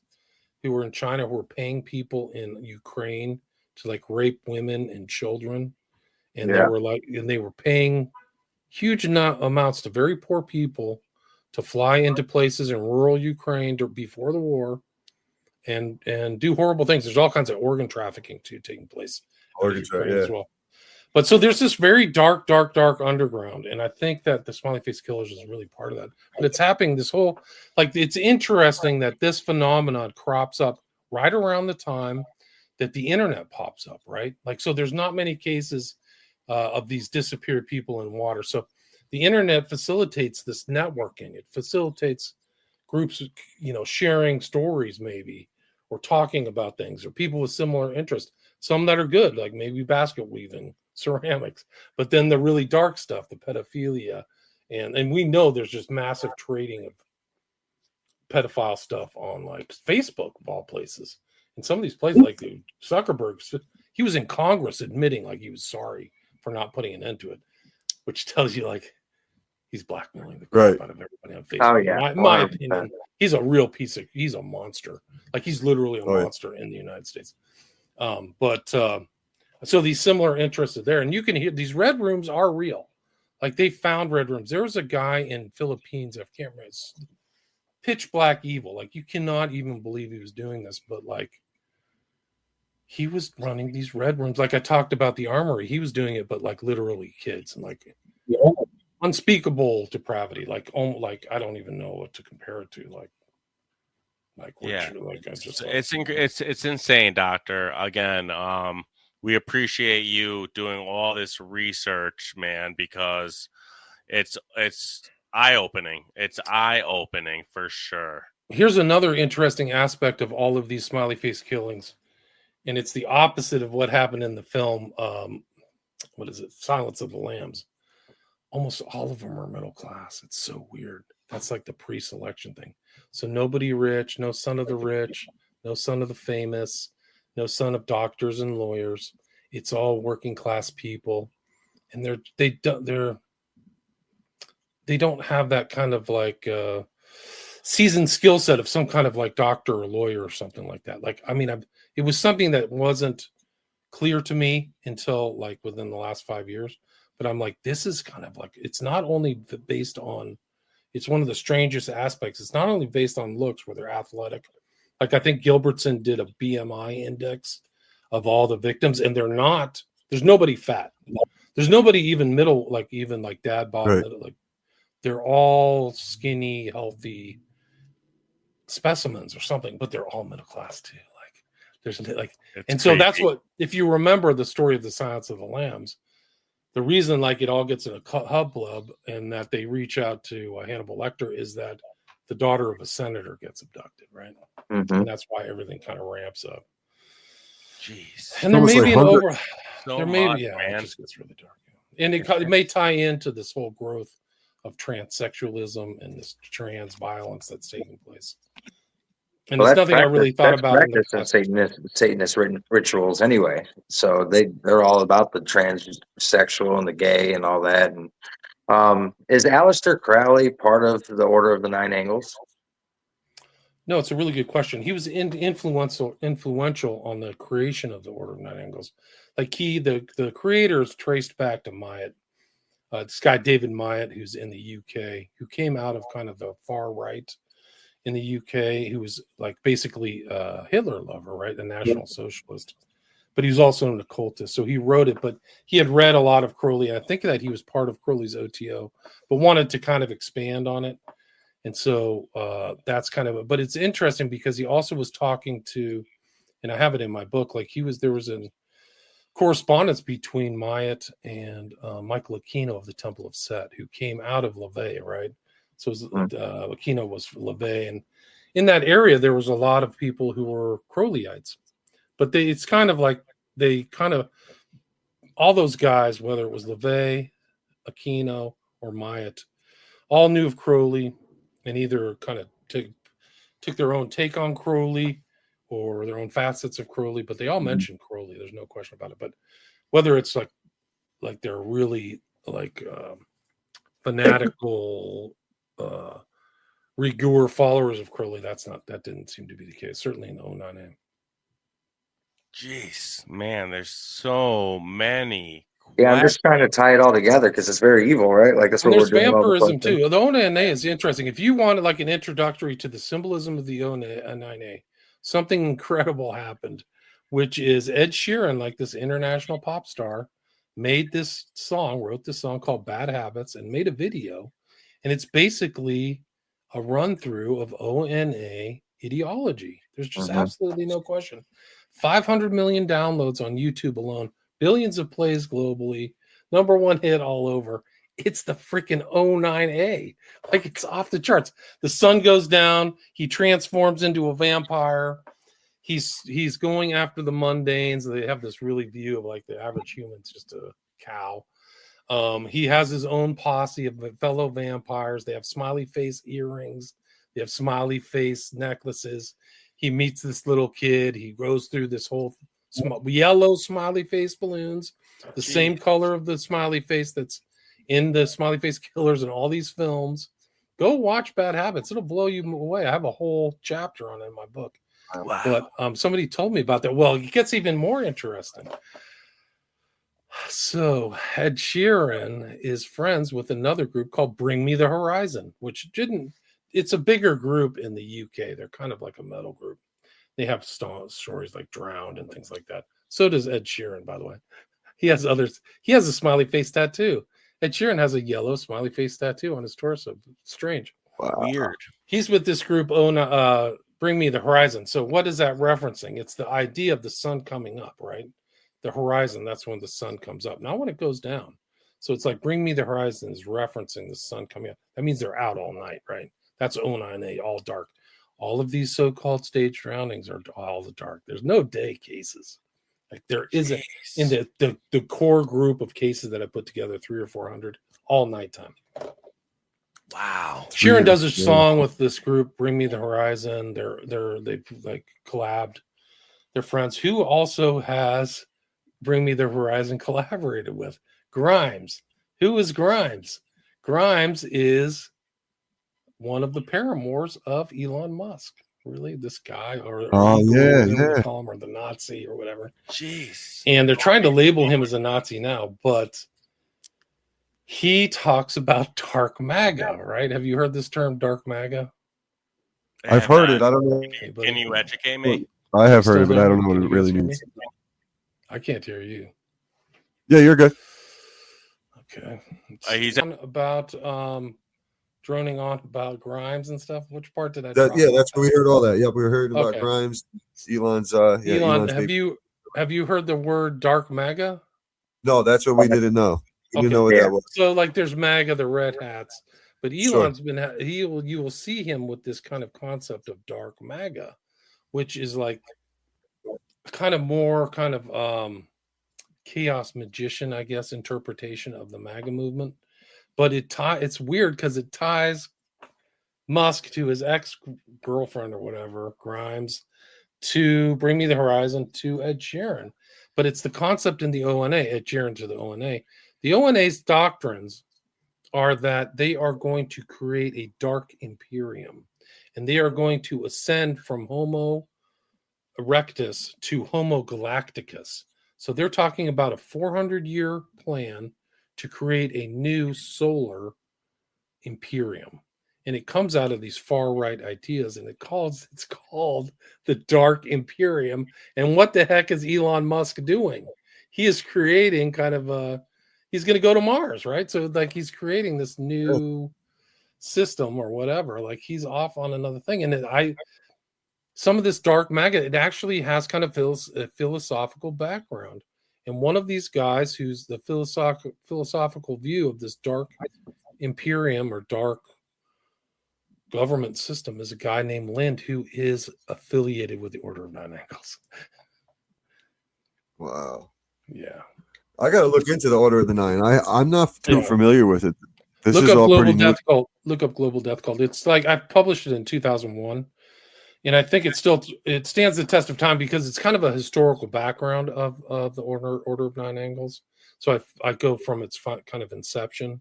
who were in China who were paying people in Ukraine to like rape women and children? And they were paying huge amounts to very poor people to fly into places in rural Ukraine before the war and do horrible things. There's all kinds of organ trafficking too taking place in Ukraine as well. But so there's this very dark underground, and I think that the Smiley Face Killers is really part of that. But it's happening it's interesting that this phenomenon crops up right around the time that the internet pops up, right? Like, so there's not many cases of these disappeared people in water. So the internet facilitates this networking. It facilitates groups, sharing stories maybe, or talking about things, or people with similar interests. Some that are good, like maybe basket weaving, ceramics, but then the really dark stuff, the pedophilia, and we know there's just massive trading of pedophile stuff on like Facebook of all places. In some of these places, like Zuckerberg, he was in Congress admitting like he was sorry for not putting an end to it, which tells you like he's blackmailing the crap out of everybody on Facebook. Oh yeah, in my opinion, he's a real he's a monster. Like he's literally a monster in the United States. So these similar interests are there, and you can hear these red rooms are real. Like they found red rooms. There was a guy in Philippines, I can't remember, it's pitch black evil. Like you cannot even believe he was doing this, but like he was running these red rooms. Like I talked about the armory, he was doing it, but like literally kids and like unspeakable depravity. Like I don't even know what to compare it to. It's insane, Doctor. Again, we appreciate you doing all this research, man, because it's eye-opening. It's eye-opening for sure. Here's another interesting aspect of all of these smiley face killings, and it's the opposite of what happened in the film. What is it? Silence of the Lambs. Almost all of them are middle class. It's so weird. That's like the pre-selection thing. So nobody rich, no son of the rich, no son of the famous, no son of doctors and lawyers. It's all working class people, and they don't have that kind of like seasoned skill set of some kind of like doctor or lawyer or something like that. Like, I mean, it was something that wasn't clear to me until like within the last 5 years. But I'm like, this is kind of like, it's not only based on, it's one of the strangest aspects. It's not only based on looks where they're athletic. Like I think Gilbertson did a BMI index of all the victims, and there's nobody fat. There's nobody even middle, like even like dad bod, Right. like they're all skinny, healthy specimens or something, but they're all middle class too. Like there's like, it's and so creepy. that's what, if you remember the story of the Silence of the Lambs, the reason like it all gets in a hubbub and that they reach out to Hannibal Lecter is that the daughter of a senator gets abducted, right? Mm-hmm. And that's why everything kind of ramps up. Jeez. And there may Almost be like an 100 over. So There may much, be, yeah, man. it just gets really dark. And it may tie into this whole growth of transsexualism and this trans violence that's taking place. And it's nothing I really thought about in the Practice past. in Satanist rituals anyway. So they're all about the transsexual and the gay and all that. And is Aleister Crowley part of the Order of the Nine Angles? No, it's a really good question. He was influential on the creation of the Order of Nine Angles. Like the creator is traced back to Myatt. This guy David Myatt, who's in the UK, who came out of kind of the far right in the UK, who was like basically a Hitler lover, right? The National Socialist. But he was also an occultist. So he wrote it, but he had read a lot of Crowley. I think that he was part of Crowley's OTO, but wanted to kind of expand on it. And so that's kind of, but it's interesting because he also was talking to, and I have it in my book, like there was a correspondence between Myatt and Michael Aquino of the Temple of Set, who came out of LaVey, right? So Aquino was LaVey, and in that area there was a lot of people who were Crowleyites, but it's kind of like all those guys, whether it was LaVey, Aquino, or Myatt, all knew of Crowley and either kind of took their own take on Crowley or their own facets of Crowley, but they all mentioned Crowley. There's no question about it. But whether it's like they're really like fanatical Rigueur followers of Crowley, that didn't seem to be the case. Certainly in the 09A. Jeez, man, there's so many. Yeah, I'm just trying to tie it all together because it's very evil, right? Like that's what there's we're doing. vampirism too. The 09A is interesting. If you wanted like an introductory to the symbolism of the 09A, something incredible happened, which is Ed Sheeran, like this international pop star, wrote this song called Bad Habits and made a video. And it's basically a run through of ONA ideology. There's just absolutely no question. 500 million downloads on YouTube alone, billions of plays globally, #1 hit all over. It's the freaking 09A. Like it's off the charts. The sun goes down. He transforms into a vampire. He's going after the mundanes. They have this really view of like the average human's just a cow. He has his own posse of fellow vampires. They have smiley face earrings. They have smiley face necklaces. He meets this little kid. He goes through this whole yellow smiley face balloons, the same color of the smiley face that's in the Smiley Face Killers and all these films. Go watch Bad Habits. It'll blow you away. I have a whole chapter on it in my book. Wow. But somebody told me about that. Well, it gets even more interesting. So Ed Sheeran is friends with another group called Bring Me the Horizon, which didn't. It's a bigger group in the UK. They're kind of like a metal group. They have stories like Drowned and things like that. So does Ed Sheeran, by the way. He has others. He has a smiley face tattoo. Ed Sheeran has a yellow smiley face tattoo on his torso. Strange. Wow. Weird. He's with this group, Bring Me the Horizon. So what is that referencing? It's the idea of the sun coming up, right? The horizon, that's when the sun comes up, not when it goes down. So it's like Bring Me the Horizon is referencing the sun coming up. That means they're out all night, right? That's O9A, all dark. All of these so-called stage drownings are all the dark. There's no day cases. Like there isn't in the core group of cases that I put together, 300 or 400, all nighttime. Wow. Sheeran does a song with this group, Bring Me the Horizon. They've like collabed. They're friends. Who also has Bring Me the Horizon collaborated with? Grimes. Who is Grimes? Grimes is one of the paramours of Elon Musk. Really, this guy, or yeah. call him, or the Nazi, or whatever. Jeez. And they're trying to label him as a Nazi now, but he talks about dark MAGA, right? Have you heard this term, dark MAGA? I've heard it. I don't know. Can you educate me? I have heard it, but I don't know what Can it you really guys hear means. me? I can't hear you. Yeah, you're good. Okay. He's about droning on about Grimes and stuff. Which part did I? Yeah, that's where we heard all that. Yeah, we heard about Okay. Grimes, Elon's. Elon, Elon's have you heard the word dark MAGA? No, that's what we didn't know. We didn't know what that was. So like, there's MAGA, the red hats, but Elon's been. You will see him with this kind of concept of dark MAGA, which is like kind of more kind of chaos magician, I guess, interpretation of the MAGA movement. But it's weird because it ties Musk to his ex-girlfriend or whatever, Grimes, to Bring Me the Horizon, to Ed Sheeran. But it's the concept in the ONA, Ed Sheeran to the ONA. The ONA's doctrines are that they are going to create a dark imperium, and they are going to ascend from Homo erectus to Homo galacticus. So they're talking about a 400-year plan to create a new solar imperium. And it comes out of these far right ideas, and it's called the Dark Imperium. And what the heck is Elon Musk doing? He is creating kind of he's going to go to Mars, right? So like he's creating this new system or whatever. Like he's off on another thing. And some of this dark MAGA, it actually has kind of a philosophical background. And one of these guys who's the philosophical view of this dark imperium or dark government system is a guy named Lind, who is affiliated with the Order of Nine Angles. Wow. Yeah. I got to look into the Order of the Nine. I'm not too familiar with it. This Look is up all Global pretty new. Death Cult. Look up Global Death Cult. It's like I published it in 2001. And I think it stands the test of time because it's kind of a historical background of the Order of Nine Angles. So I go from its kind of inception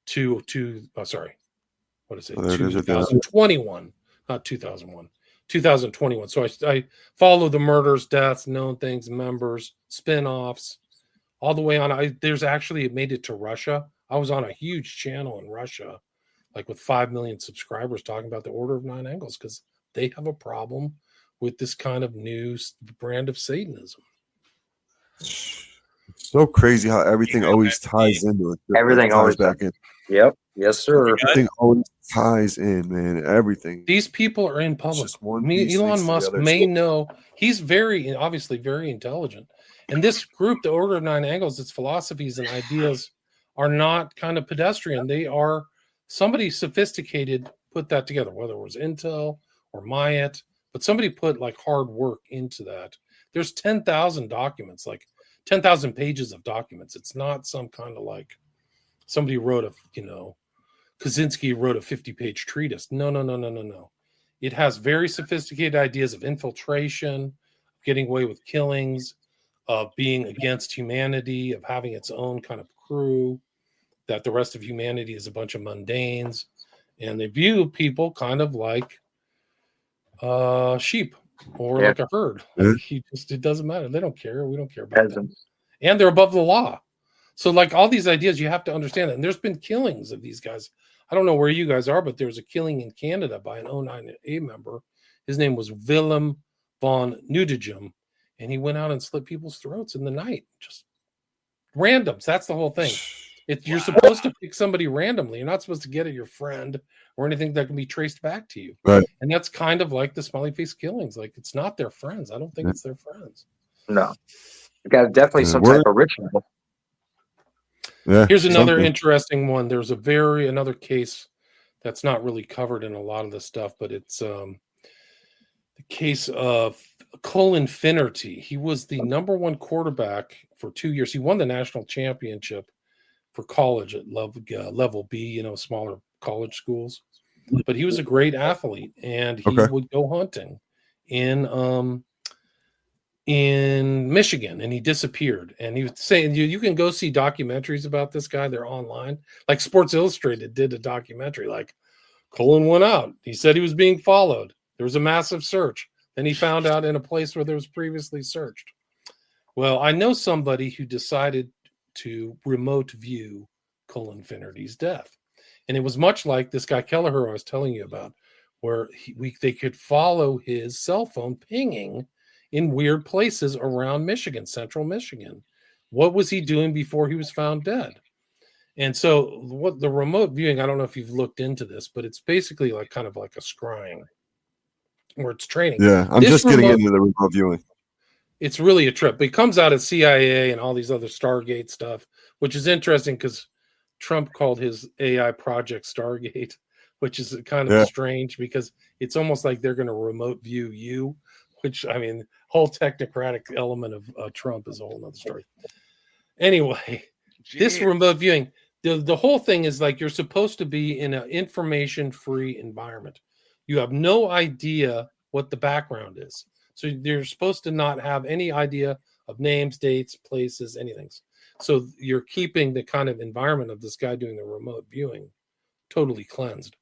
to 2021, not 2001, 2021. So I follow the murders, deaths, known things, members, spin-offs, all the way on. There's actually, it made it to Russia. I was on a huge channel in Russia, like with 5 million subscribers, talking about the Order of Nine Angles because they have a problem with this kind of new brand of Satanism. It's so crazy how everything always ties into it. Everything always back in. Yep. Yes, sir. Everything always ties in, man. Everything. These people are in public. Just one piece Elon leads to the Musk other. may know. He's obviously very intelligent. And this group, the Order of Nine Angles, its philosophies and ideas are not kind of pedestrian. They are somebody sophisticated put that together, whether it was Intel or Mayat, but somebody put like hard work into that. There's 10,000 documents, like 10,000 pages of documents. It's not some kind of like somebody wrote Kaczynski wrote a 50-page treatise. No. It has very sophisticated ideas of infiltration, getting away with killings, of being against humanity, of having its own kind of crew, that the rest of humanity is a bunch of mundanes. And they view people kind of like sheep or like a herd. Like it doesn't matter. They don't care. We don't care about them. And they're above the law. So like all these ideas, you have to understand that. And there's been killings of these guys. I don't know where you guys are, but there was a killing in Canada by an 09A member. His name was Willem von Nudegem, and he went out and slit people's throats in the night. Just randoms. That's the whole thing. You're supposed to pick somebody randomly. You're not supposed to get at your friend or anything that can be traced back to you. Right. And that's kind of like the smiley face killings. Like it's not their friends. I don't think it's their friends. No. You got definitely some type of ritual. Yeah. Here's another interesting one. There's another case that's not really covered in a lot of the stuff, but it's the case of Colin Finnerty. He was the number one quarterback for 2 years. He won the national championship for college at level B, smaller college schools. But he was a great athlete, and he would go hunting in Michigan, and he disappeared. And he was saying, you can go see documentaries about this guy. They're online. Like Sports Illustrated did a documentary. Like Colin went out. He said he was being followed. There was a massive search. Then he found out in a place where there was previously searched. Well, I know somebody who decided to remote view Colin Finnerty's death. And it was much like this guy Kelleher I was telling you about, where they could follow his cell phone pinging in weird places around Michigan, central Michigan. What was he doing before he was found dead? And so what the remote viewing, I don't know if you've looked into this, but it's basically like kind of like a scrying where it's training. Yeah, I'm just getting into the remote viewing. It's really a trip. It comes out of CIA and all these other Stargate stuff, which is interesting because Trump called his AI project Stargate, which is kind of strange because it's almost like they're going to remote view you, which, I mean, whole technocratic element of Trump is a whole nother story. Anyway, this remote viewing, the whole thing is like you're supposed to be in an information-free environment. You have no idea what the background is. So you're supposed to not have any idea of names, dates, places, anything. So you're keeping the kind of environment of this guy doing the remote viewing totally cleansed.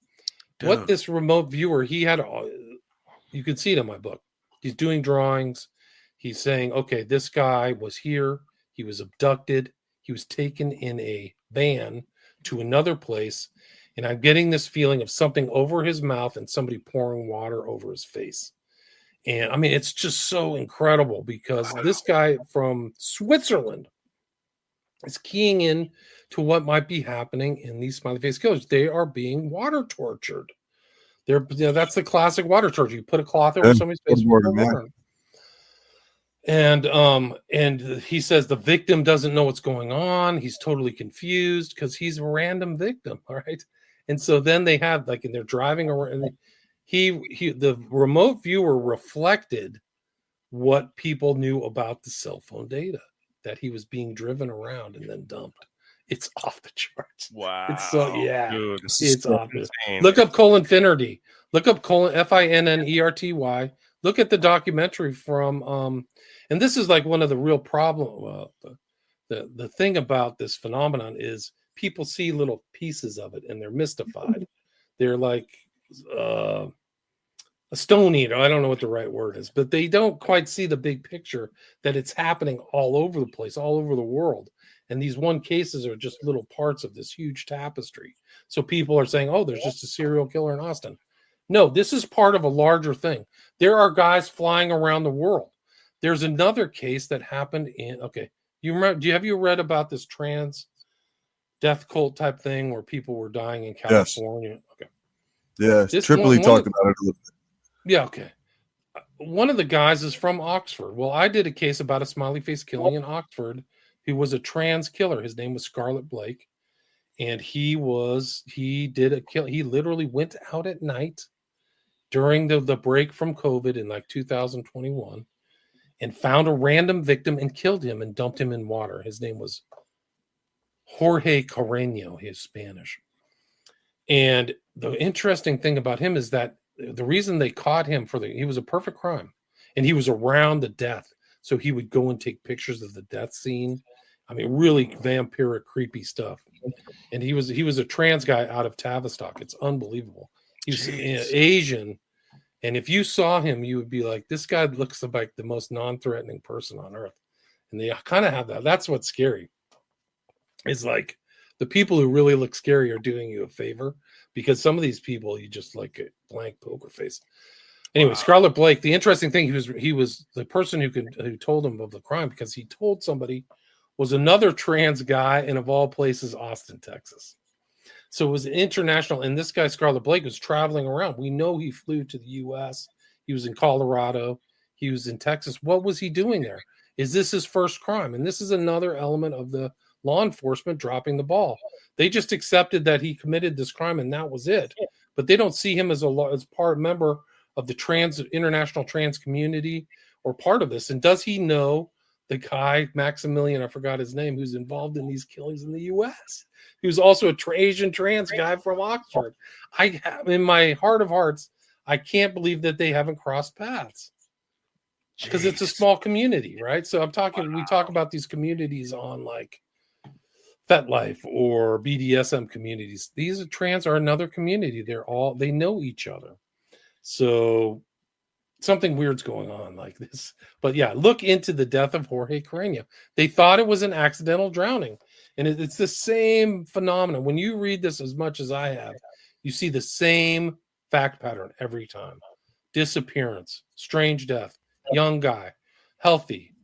Dude. What this remote viewer, you can see it in my book. He's doing drawings. He's saying, okay, this guy was here. He was abducted. He was taken in a van to another place. And I'm getting this feeling of something over his mouth and somebody pouring water over his face. And I mean, it's just so incredible because this guy from Switzerland is keying in to what might be happening in these smiley face killers. They are being water tortured. That's the classic water torture. You put a cloth over somebody's face with water. And he says the victim doesn't know what's going on. He's totally confused because he's a random victim. All right. And so then they have and they're driving around. And the remote viewer reflected what people knew about the cell phone data, that he was being driven around and then dumped. It's off the charts. Wow. It's so, Dude, it's off. Look up Colin Finnerty. Look up Colin, Finnerty. Look at the documentary from, and this is like one of the real problem. The thing about this phenomenon is people see little pieces of it and they're mystified. They're like, a stone eater. I don't know what the right word is, but they don't quite see the big picture that it's happening all over the place, all over the world. And these one cases are just little parts of this huge tapestry. So people are saying, oh, there's just a serial killer in Austin. No, this is part of a larger thing. There are guys flying around the world. There's another case that happened you remember, have you read about this trans death cult type thing where people were dying in California? Yes. Okay. Yeah, Tripoli talked about it a little bit. Yeah, okay. One of the guys is from Oxford. Well, I did a case about a smiley face killing in Oxford who was a trans killer. His name was Scarlett Blake. And he did a kill. He literally went out at night during the break from COVID in like 2021 and found a random victim and killed him and dumped him in water. His name was Jorge Carreño. He is Spanish. And the interesting thing about him is that the reason they caught him he was a perfect crime and he was around the death. So he would go and take pictures of the death scene. I mean, really vampiric, creepy stuff. And he was a trans guy out of Tavistock. It's unbelievable. He's Asian. And if you saw him, you would be like, this guy looks like the most non-threatening person on earth. And they kind of have that. That's what's scary. is like the people who really look scary are doing you a favor, because some of these people you just like a blank poker face. Anyway, Wow. Scarlett Blake, the interesting thing, he was the person who told him of the crime, because he told somebody was another trans guy in, of all places, Austin, Texas. So it was international, and this guy, Scarlett Blake, was traveling around. We know he flew to the U.S. He was in Colorado. He was in Texas. What was he doing there? Is this his first crime? And this is another element of the law enforcement dropping the ball. They just accepted that he committed this crime, and that was it. But they don't see him as part member of the international trans community or part of this. And does he know the guy, Maximilian, I forgot his name, who's involved in these killings in the U.S.? He was also a Asian trans guy from Oxford. In my heart of hearts, I can't believe that they haven't crossed paths, because it's a small community, right? So we talk about these communities on like FetLife or BDSM communities. These trans are another community. They know each other. So something weird's going on like this. But yeah, look into the death of Jorge Carreño. They thought it was an accidental drowning. And it's the same phenomenon. When you read this as much as I have, you see the same fact pattern every time. Disappearance, strange death, young guy, healthy,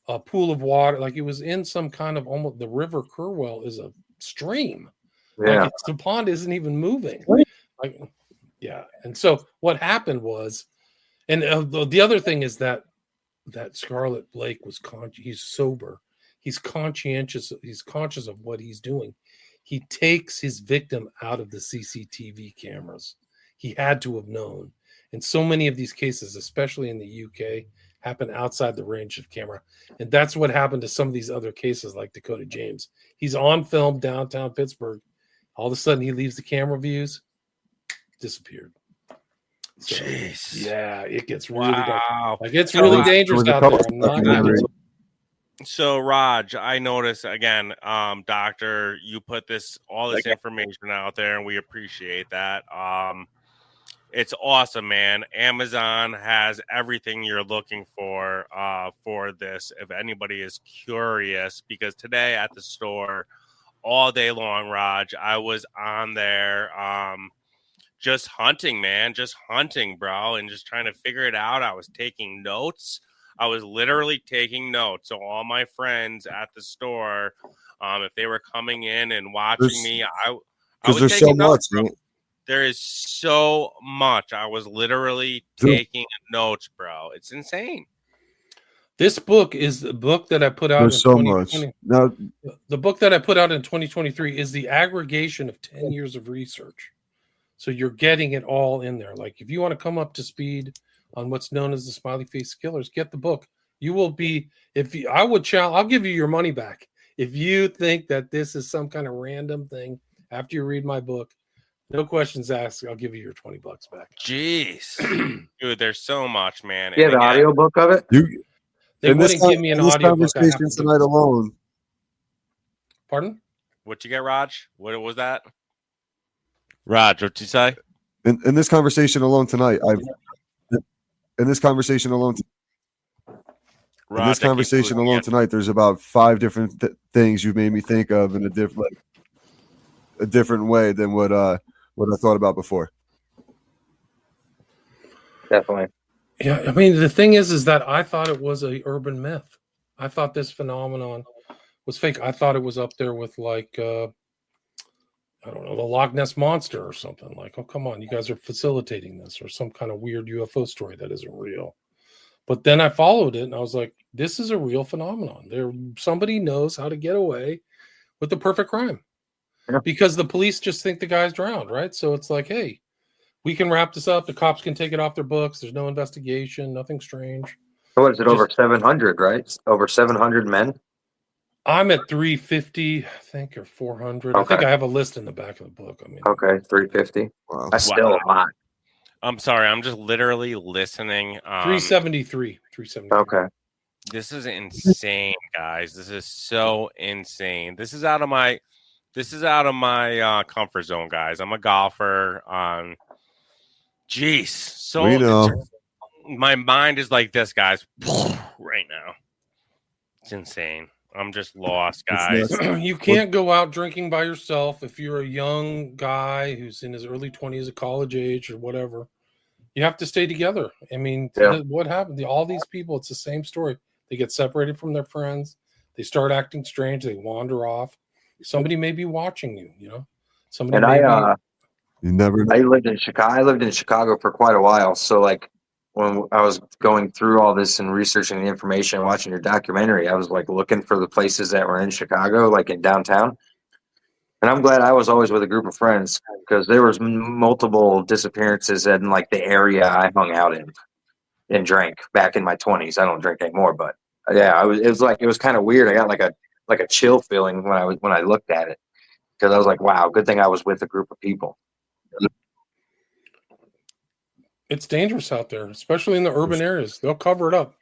a pool of water. Like it was in some kind of almost, the river Kerwell is a stream. Yeah. Like the pond isn't even moving. Like, yeah. And so what happened was, and the other thing is that Scarlett Blake was he's sober. He's conscientious. He's conscious of what he's doing. He takes his victim out of the CCTV cameras. He had to have known. And so many of these cases, especially in the UK, happen outside the range of camera. And that's what happened to some of these other cases like Dakota James. He's on film downtown Pittsburgh. All of a sudden he leaves the camera views, disappeared. So, Jeez. yeah, it gets really wow. like it's really dangerous out there. I'm not kidding. So Raj, I noticed again, doctor, you put all this information out there, and we appreciate that. It's awesome, man. Amazon has everything you're looking for this. If anybody is curious, because today at the store, all day long, Raj, I was on there, just hunting, man, bro, and just trying to figure it out. I was taking notes. I was literally taking notes. So all my friends at the store, if they were coming in and watching me, I was there's taking so notes. much, right? There is so much. I was literally taking notes, bro. It's insane. This book is the book that I put out There's in so 2020. much. Now, the book that I put out in 2023 is the aggregation of 10 years of research. So you're getting it all in there. Like if you want to come up to speed on what's known as the Smiley Face Killers, get the book. You will be, I'll give you your money back. If you think that this is some kind of random thing after you read my book, no questions asked, I'll give you your $20 back. Jeez. Dude, there's so much, man. You have the audio book of it? They wouldn't give me an audio book. Conversation tonight alone. Pardon? What'd you get, Raj? What was that? Raj, what'd you say? In this conversation alone tonight, there's about 5 different things you've made me think of in a different way than what I thought about before. Definitely. Yeah, I mean, the thing is that I thought it was a urban myth. I thought this phenomenon was fake. I thought it was up there with like, I don't know, the Loch Ness Monster or something. Like, oh, come on, you guys are facilitating this, or some kind of weird UFO story that isn't real. But then I followed it and I was like, this is a real phenomenon. Somebody knows how to get away with the perfect crime. Yeah. Because the police just think the guy's drowned, right? So it's like, hey, we can wrap this up. The cops can take it off their books. There's no investigation, nothing strange. So what is it, over 700, right? Over 700 men? I'm at 350, I think, or 400. Okay. I think I have a list in the back of the book. I mean, okay, 350. Wow. That's still a lot. I'm sorry. I'm just literally listening. 373. Okay. This is insane, guys. This is so insane. This is out of my comfort zone, guys. I'm a golfer. Jeez. So we know. My mind is like this, guys, right now. It's insane. I'm just lost, It's guys. nuts. You can't go out drinking by yourself if you're a young guy who's in his early 20s, at college age or whatever. You have to stay together. I mean, Yeah. what happened? All these people, it's the same story. They get separated from their friends. They start acting strange. They wander off. Somebody may be watching you, you know? Somebody And may You never know. I lived in Chicago. I lived in Chicago for quite a while. So like when I was going through all this and researching the information, watching your documentary, I was like looking for the places that were in Chicago, like in downtown. And I'm glad I was always with a group of friends because there was multiple disappearances in like the area I hung out in and drank back in my 20s. I don't drink anymore, but yeah, it was kind of weird. I got like a chill feeling when I looked at it because I was like, wow, good thing I was with a group of people. it's dangerous out there, especially in the urban areas. They'll cover it up.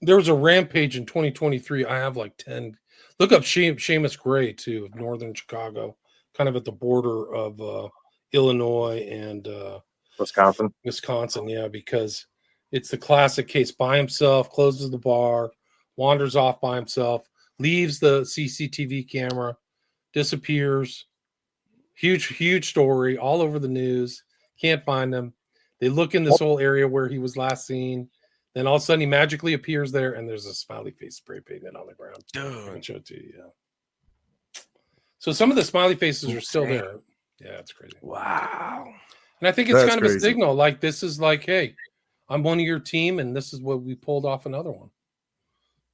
There was a rampage in 2023. I have like 10. Look up Seamus Gray, too, of northern Chicago, kind of at the border of Illinois and Wisconsin. Yeah, because it's the classic case. By himself, closes the bar, wanders off by himself, leaves the CCTV camera, disappears. Huge story all over the news. Can't find him. They look in this whole area where he was last seen. Then all of a sudden he magically appears there, and there's a smiley face spray painted on the ground. I can show it to you. Yeah. So some of the smiley faces are still there. Yeah, it's crazy. Wow. And I think it's That's kind of crazy. a signal. Like this is like, hey, I'm one of your team, and this is what we pulled off another one.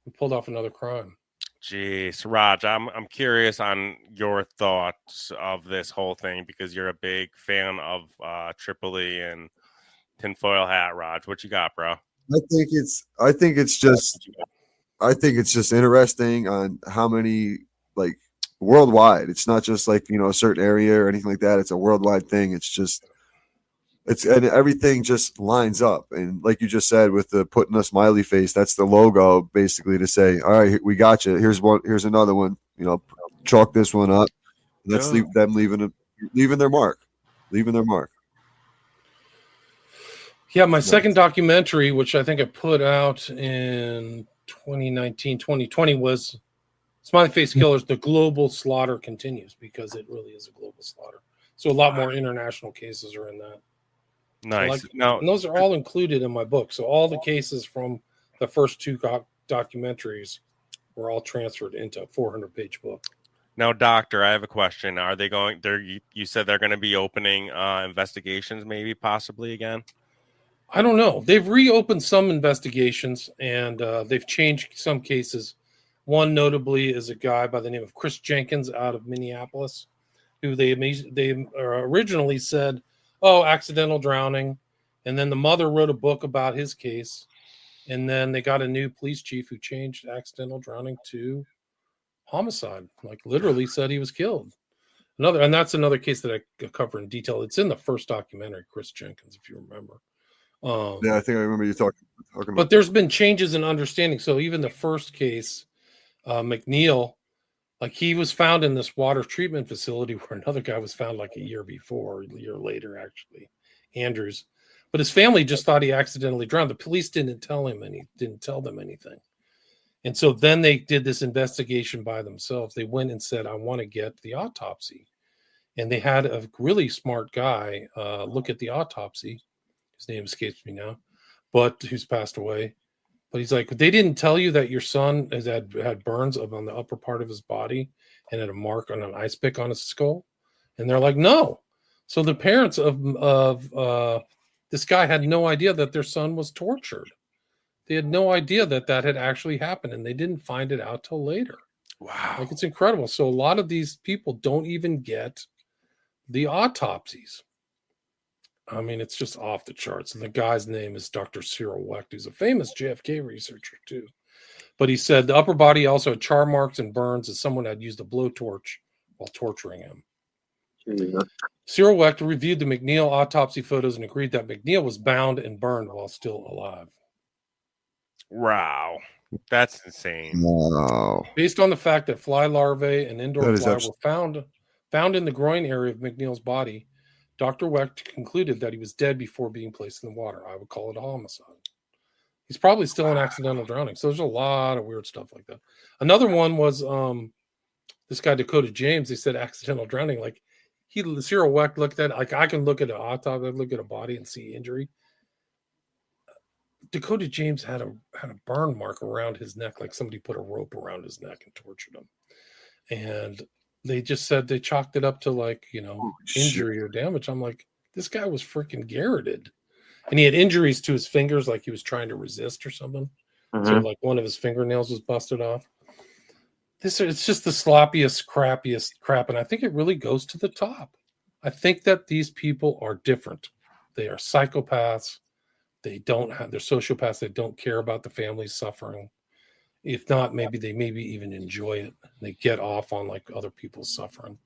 We pulled off another crime. Jeez, Raj, I'm curious on your thoughts of this whole thing because you're a big fan of Tripoli and tinfoil hat, Raj. What you got, bro? I think it's just interesting on how many, like, worldwide. It's not just like, a certain area or anything like that. It's a worldwide thing. And everything just lines up. And like you just said, with the putting a smiley face, that's the logo basically to say, all right, we got you. Here's another one. Chalk this one up. Let's leave them leaving their mark. Leaving their mark. Yeah, my second documentary, which I think I put out in 2019, 2020, was Smiley Face Killers, The Global Slaughter Continues, because it really is a global slaughter. So a lot more international cases are in that. Nice. So and those are all included in my book. So all the cases from the first two documentaries were all transferred into a 400-page book. Now, Doctor, I have a question. Are they going there? You said they're going to be opening investigations, maybe possibly again? I don't know. They've reopened some investigations and they've changed some cases. One notably is a guy by the name of Chris Jenkins out of Minneapolis, who they originally said, accidental drowning. And then the mother wrote a book about his case. And then they got a new police chief who changed accidental drowning to homicide, like literally said he was killed. And that's another case that I cover in detail. It's in the first documentary, Chris Jenkins, if you remember. Yeah, I think I remember you talking about. But there's been changes in understanding. So even the first case, McNeil, like he was found in this water treatment facility where another guy was found like a year later, actually, Andrews. But his family just thought he accidentally drowned. The police didn't tell them anything. And so then they did this investigation by themselves. They went and said, I want to get the autopsy. And they had a really smart guy look at the autopsy. His name escapes me now, but who's passed away. But he's like, they didn't tell you that your son had burns on the upper part of his body and had a mark on an ice pick on his skull. And they're like, no. So the parents of this guy had no idea that their son was tortured. They had no idea that had actually happened, and they didn't find it out till later. Wow. Like, it's incredible. So a lot of these people don't even get the autopsies. I mean, it's just off the charts. And the guy's name is Dr. Cyril Wecht, who's a famous JFK researcher, too. But he said the upper body also had char marks and burns as someone had used a blowtorch while torturing him. Yeah. Cyril Wecht reviewed the McNeil autopsy photos and agreed that McNeil was bound and burned while still alive. Wow. That's insane. Wow. Based on the fact that fly larvae and indoor That is fly were found in the groin area of McNeil's body, Dr. Wecht concluded that he was dead before being placed in the water. I would call it a homicide. He's probably still in accidental drowning. So there's a lot of weird stuff like that. Another one was this guy Dakota James. They said accidental drowning. Like Cyril Wecht looked at it, like I can look at an autopsy, look at a body and see injury. Dakota James had a burn mark around his neck, like somebody put a rope around his neck and tortured him. And they just said they chalked it up to like, injury or damage. I'm like, this guy was freaking garroted. And he had injuries to his fingers, like he was trying to resist or something. Mm-hmm. So like one of his fingernails was busted off. It's just the sloppiest, crappiest crap. And I think it really goes to the top. I think that these people are different. They are psychopaths. They're sociopaths. They don't care about the family's suffering. If not, maybe they even enjoy it. They get off on like other people's suffering.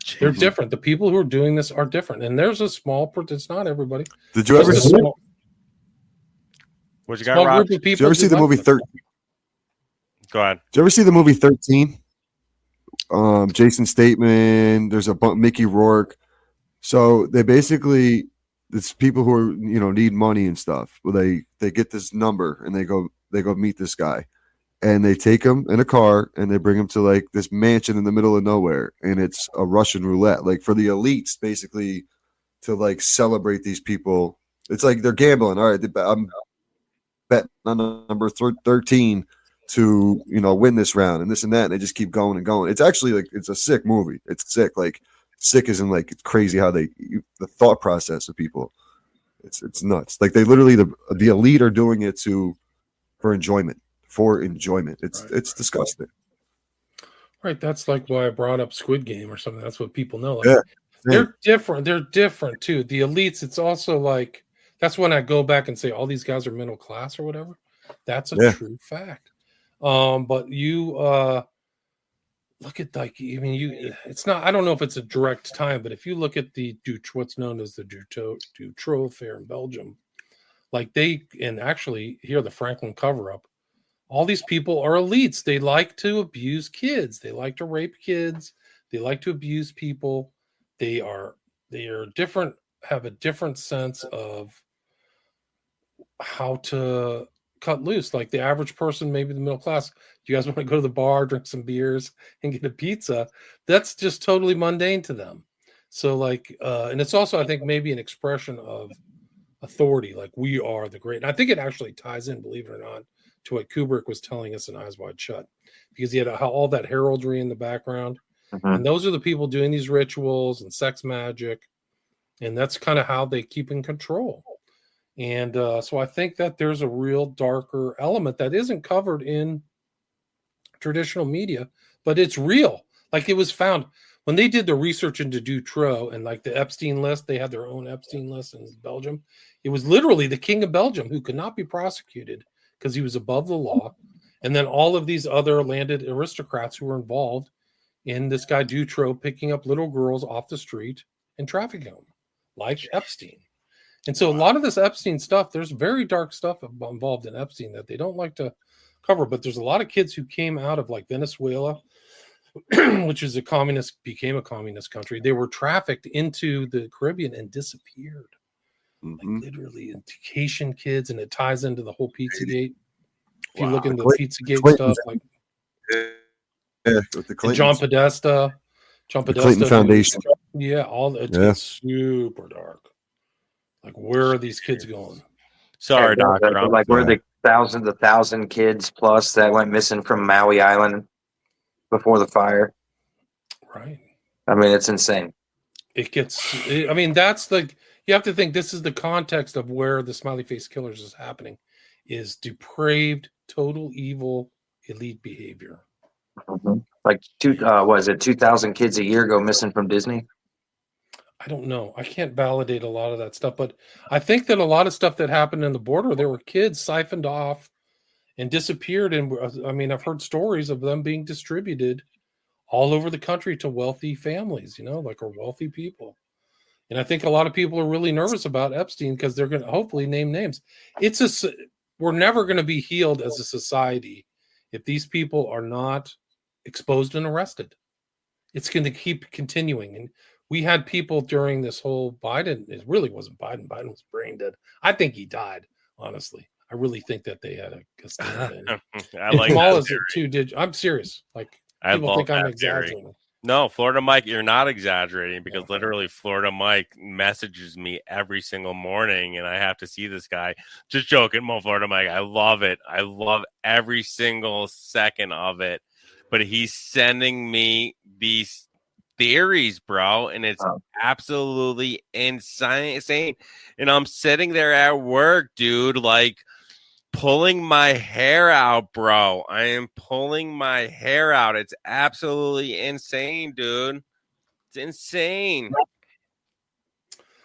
Jeez. They're different. The people who are doing this are different. And there's a small part. It's not everybody. Did you ever see what you got, Rob? Did you ever see the movie 13? Go ahead. Did you ever see the movie 13? Jason Statham. There's Mickey Rourke. So they basically, it's people who are need money and stuff. Well, they get this number and they go meet this guy, and they take him in a car and they bring him to like this mansion in the middle of nowhere, and it's a Russian roulette, like for the elites, basically, to like celebrate these people. It's like they're gambling. All right, I'm betting on number 13 to win this round and this and that, and they just keep going and going. It's actually like it's a sick movie. It's sick, like sick isn't like it's crazy how the thought process of people. It's nuts. Like they literally the elite are doing it for enjoyment. It's disgusting. Right. That's like why I brought up Squid Game or something. That's what people know. Like, yeah. They're different. They're different too. The elites, it's also like that's when I go back and say all these guys are middle class or whatever. That's a true fact. But you look at it's not, I don't know if it's a direct time, but if you look at what's known as the Dutroux affair in Belgium, like and actually here, the Franklin cover-up, all these people are elites. They like to abuse kids. They like to rape kids. They like to abuse people. They are different, have a different sense of how to cut loose. Like the average person, maybe the middle class, do you guys want to go to the bar, drink some beers and get a pizza? That's just totally mundane to them. So like, and it's also, I think, maybe an expression of authority. Like we are the great. And I think it actually ties in, believe it or not, to what Kubrick was telling us in Eyes Wide Shut, because he had all that heraldry in the background. Mm-hmm. And those are the people doing these rituals and sex magic. And that's kind of how they keep in control. And so I think that there's a real darker element that isn't covered in traditional media, but it's real. Like it was found when they did the research into Dutroux and like the Epstein list, they had their own Epstein list in Belgium. It was literally the king of Belgium who could not be prosecuted because he was above the law. And then all of these other landed aristocrats who were involved in this guy Dutroux picking up little girls off the street and trafficking them, like Epstein. And so a lot of this Epstein stuff, there's very dark stuff involved in Epstein that they don't like to cover. But there's a lot of kids who came out of like Venezuela, which is became a communist country. They were trafficked into the Caribbean and disappeared. Mm-hmm. Like literally, and Haitian kids, and it ties into the whole Pizzagate. If you look into the Pizzagate stuff, like with the John Podesta, the Clinton Foundation. It's super dark. Like, where are these kids going? Sorry, Doctor. Like, where the 1,000 kids plus that went missing from Maui Island before the fire. Right. I mean, it's insane. That's like, you have to think this is the context of where the Smiley Face Killers is happening, is depraved, total evil, elite behavior. Mm-hmm. Like, 2,000 kids a year go missing from Disney? I don't know. I can't validate a lot of that stuff, but I think that a lot of stuff that happened in the border, there were kids siphoned off and disappeared. And I mean, I've heard stories of them being distributed all over the country to wealthy families, or wealthy people. And I think a lot of people are really nervous about Epstein because they're going to hopefully name names. We're never going to be healed as a society if these people are not exposed and arrested. It's going to keep continuing. And we had people during this whole Biden, it really wasn't Biden. Biden was brain dead. I think he died, honestly. I really think that they had a stand-in. I And like Kamal that is a theory. two-digit. I'm serious. Like I people love think I'm that theory. exaggerating. No, Florida Mike, you're not exaggerating because Yeah. literally Florida Mike messages me every single morning and I have to see this guy. Just joking, Mo Florida Mike. I love it. I love every single second of it. But he's sending me these theories, bro, and it's absolutely insane. And I'm sitting there at work, dude, like pulling my hair out, bro. I am pulling my hair out. It's absolutely insane, dude. It's insane.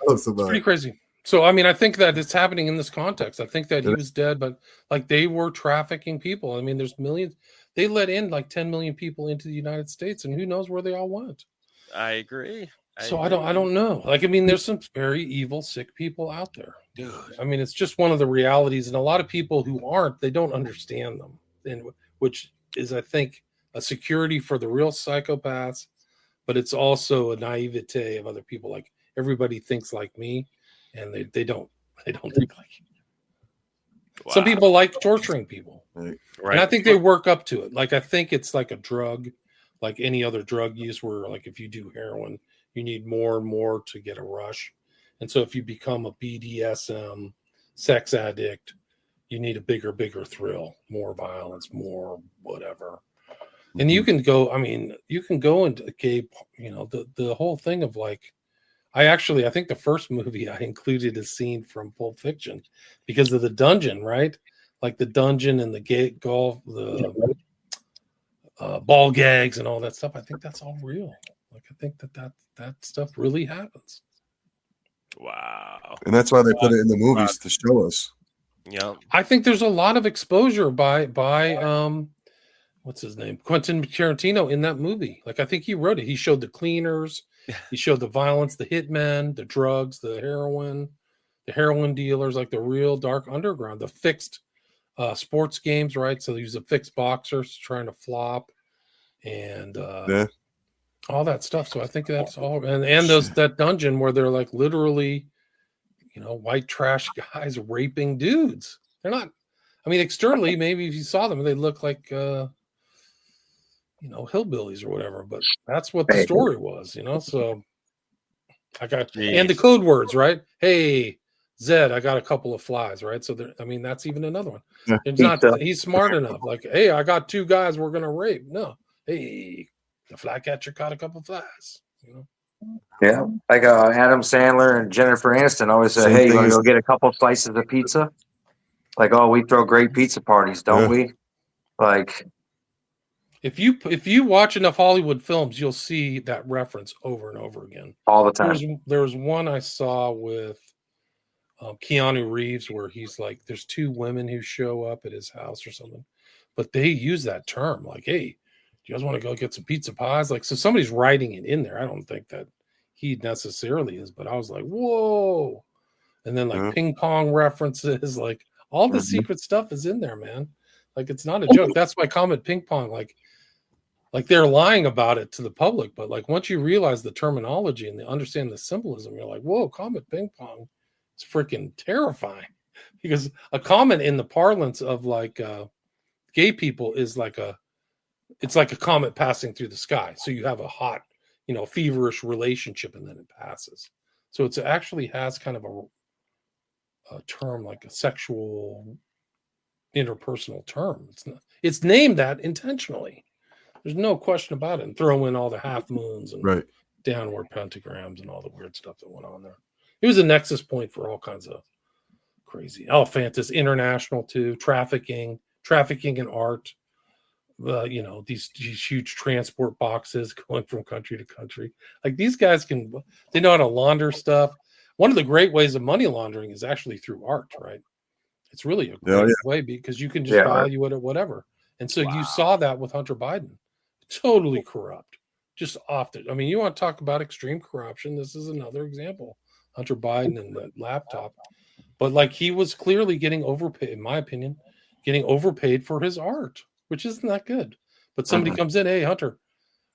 It's pretty crazy. So, I mean, I think that it's happening in this context. I think that he was dead, but like they were trafficking people. I mean, there's millions. They let in like 10 million people into the United States, and who knows where they all went. I agree. I don't know. Like, I mean, there's some very evil, sick people out there, dude. I mean, it's just one of the realities, and a lot of people who aren't, they don't understand them, and which is, I think, a security for the real psychopaths, but it's also a naivete of other people. Like everybody thinks like me, and they don't think like you. Wow. Some people like torturing people, right? And I think they work up to it. Like I think it's like a drug, like any other drug use, where like if you do heroin, you need more and more to get a rush. And so if you become a BDSM sex addict, you need a bigger thrill, more violence, more whatever. And you can go, I mean, you can go into gay, you know, the whole thing of like, I think the first movie I included a scene from Pulp Fiction because of the dungeon, right? Like the dungeon and the gay golf, the ball gags and all that stuff. I think that's all real. Like I think that stuff really happens. Wow. And that's why they put it in the movies to show us. Yeah. I think there's a lot of exposure by what's his name? Quentin Tarantino in that movie. Like I think he wrote it. He showed the cleaners, he showed the violence, the hitmen, the drugs, the heroin dealers, like the real dark underground, the fixed sports games, right? So he was a fixed boxer trying to flop and all that stuff. So I think that's all, and that dungeon where they're like literally, you know, white trash guys raping dudes. They're not. I mean, externally, maybe if you saw them, they look like, you know, hillbillies or whatever. But that's what the story was, you know. So I got and the code words, right? Hey, Zed, I got a couple of flies, right? So I mean, that's even another one. Yeah. It's not. He's smart enough. Like, hey, I got two guys we're gonna rape. No, hey. The flycatcher caught a couple flies, you know. Yeah, like Adam Sandler and Jennifer Aniston always say, "Hey, you want to go get a couple slices of pizza?" Like, oh, we throw great pizza parties, don't we? Like, if you watch enough Hollywood films, you'll see that reference over and over again, all the time. There was one I saw with Keanu Reeves where he's like, there's two women who show up at his house or something, but they use that term, like, hey. You guys want to go get some pizza pies? Like, so somebody's writing it in there. I don't think that he necessarily is, but I was like, whoa. And then like ping pong references, like all the secret stuff is in there, man. Like, it's not a joke. That's why Comet Ping Pong, like they're lying about it to the public. But like, once you realize the terminology and understand the symbolism, you're like, whoa, Comet Ping Pong is freaking terrifying, because a comet in the parlance of like gay people is like it's like a comet passing through the sky. So you have a hot, you know, feverish relationship and then it passes. So it actually has kind of a term, like a sexual interpersonal term. It's named that intentionally. There's no question about it. And throw in all the half moons and downward pentagrams and all the weird stuff that went on there. It was a nexus point for all kinds of crazy. Elephantis International too, trafficking in art. You know, these huge transport boxes going from country to country. Like these guys they know how to launder stuff. One of the great ways of money laundering is actually through art, right? It's really a great way because you can just value it at whatever. And so you saw that with Hunter Biden, totally corrupt, just off the. I mean, you want to talk about extreme corruption? This is another example. Hunter Biden and the laptop, but like he was clearly getting overpaid, in my opinion, getting overpaid for his art. Which isn't that good. But somebody comes in, hey, Hunter,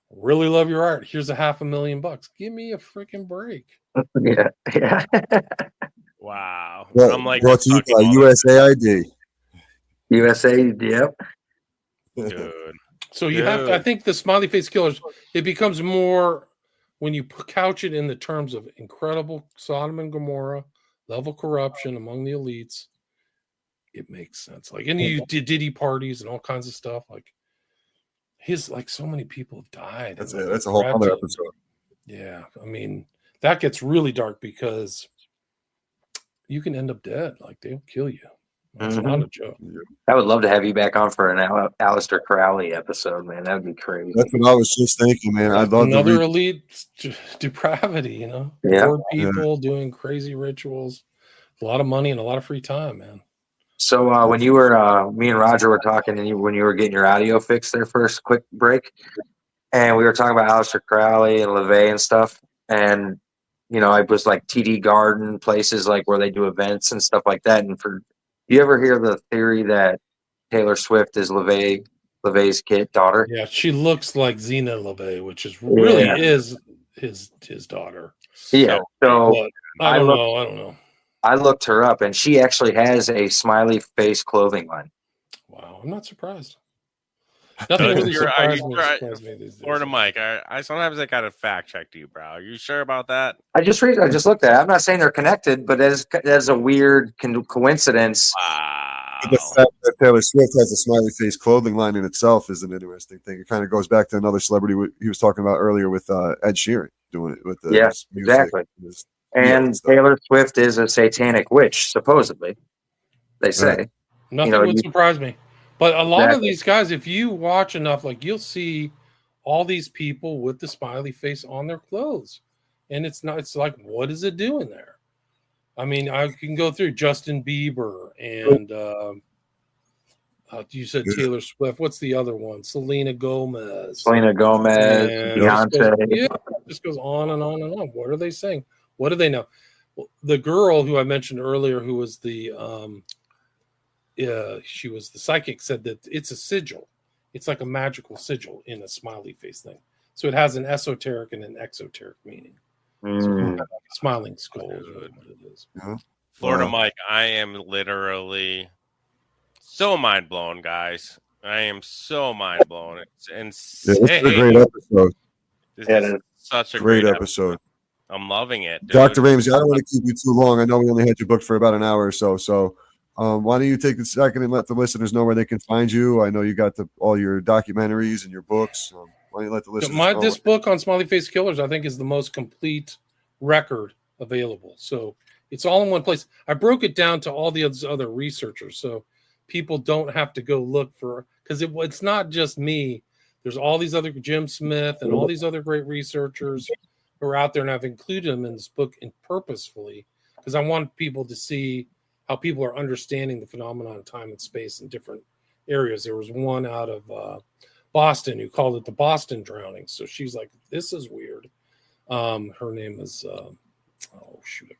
really love your art. Here's $500,000. Give me a freaking break. Yeah. Wow. Well, I'm like, brought to you by USAID. USA, yep. Dude. So you have to, I think the smiley face killers, it becomes more when you couch it in the terms of incredible Sodom and Gomorrah level corruption among the elites. It makes sense. Like, and you did Diddy parties and all kinds of stuff. Like so many people have died. That's a whole other episode. Yeah. I mean, that gets really dark because you can end up dead. Like, they'll kill you. It's not a joke. I would love to have you back on for an Aleister Crowley episode, man. That would be crazy. That's what I was just thinking, man. I'd love another elite depravity, you know, poor people doing crazy rituals, a lot of money and a lot of free time, man. So when you were, me and Roger were talking, and when you were getting your audio fixed there first, quick break, and we were talking about Aleister Crowley and LaVey and stuff, and you know, I was like TD Garden, places like where they do events and stuff like that. And you ever hear the theory that Taylor Swift is LaVey's daughter? Yeah, she looks like Zena LaVey, which is really is his daughter. Yeah. So I don't know. I looked her up, and she actually has a smiley face clothing line. Wow, I'm not surprised. Nothing really surprised me. Florida Mike, I sometimes I gotta fact check you, bro. Are you sure about that? I just looked at it. I'm not saying they're connected, but that's a weird coincidence. Wow. The fact that Taylor Swift has a smiley face clothing line in itself is an interesting thing. It kind of goes back to another celebrity he was talking about earlier with Ed Sheeran doing it with the music. Exactly. And Taylor Swift is a satanic witch, supposedly. They say. Nothing would surprise me. But a lot of these guys, if you watch enough, like you'll see all these people with the smiley face on their clothes. And it's like, what is it doing there? I mean, I can go through Justin Bieber and you said Taylor Swift. What's the other one? Selena Gomez, Beyonce. It just goes on and on and on. What are they saying? What do they know? Well, the girl who I mentioned earlier, who was she was the psychic, said that it's a sigil. It's like a magical sigil in a smiley face thing. So it has an esoteric and an exoteric meaning. So smiling skull is what it is. Florida Mike, I am literally so mind blown, guys. I am so mind blown. It's insane. This is a great episode. This is such a great episode. I'm loving it, dude. Dr. Ramsey, I don't want to keep you too long. I know we only had you booked for about an hour or so. So why don't you take a second and let the listeners know where they can find you? I know you got all your documentaries and your books. Why don't you let the listeners know? This book on Smiley Face Killers, I think, is the most complete record available. So it's all in one place. I broke it down to all the other researchers, so people don't have to go look for, because it's not just me. There's all these other, Jim Smith and all these other great researchers who are out there, and I've included them in this book purposefully because I want people to see how people are understanding the phenomenon of time and space in different areas. There was one out of Boston who called it the Boston drowning. So she's like, this is weird. Her name is, I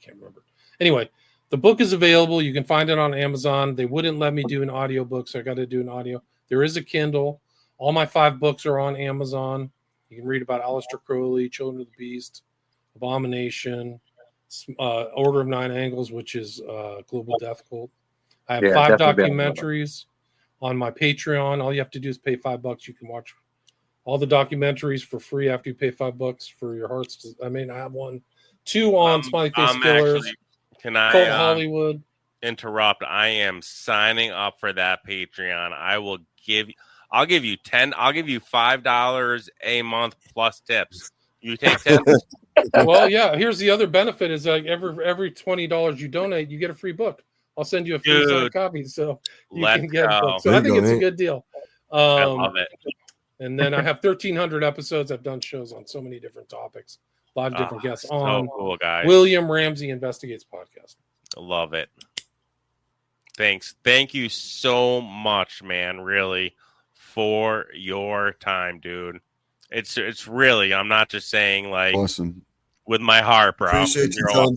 can't remember. Anyway, the book is available. You can find it on Amazon. They wouldn't let me do an audiobook, so I got to do an audio. There is a Kindle. All my 5 books are on Amazon. You can read about Aleister Crowley, Children of the Beast, Abomination, Order of Nine Angles, which is Global Death Cult. I have 5 documentaries on my Patreon. All you have to do is pay $5. You can watch all the documentaries for free after you pay $5 for your hearts. I mean, I have 2 on Smiley Face Killers. Can I Hollywood interrupt? I am signing up for that Patreon. I'll give you $5 a month plus tips. You take 10. Well, yeah. Here's the other benefit: is like every $20 you donate, you get a free book. I'll send you a free signed copy, so you can get a book. So I think it's a good deal. I love it. And then I have 1,300 episodes. I've done shows on so many different topics, a lot of different guests on cool, guys. William Ramsey Investigates podcast. I love it. Thanks. Thank you so much, man. Really, for your time, dude. It's really, I'm not just saying like awesome with my heart, bro. Appreciate you telling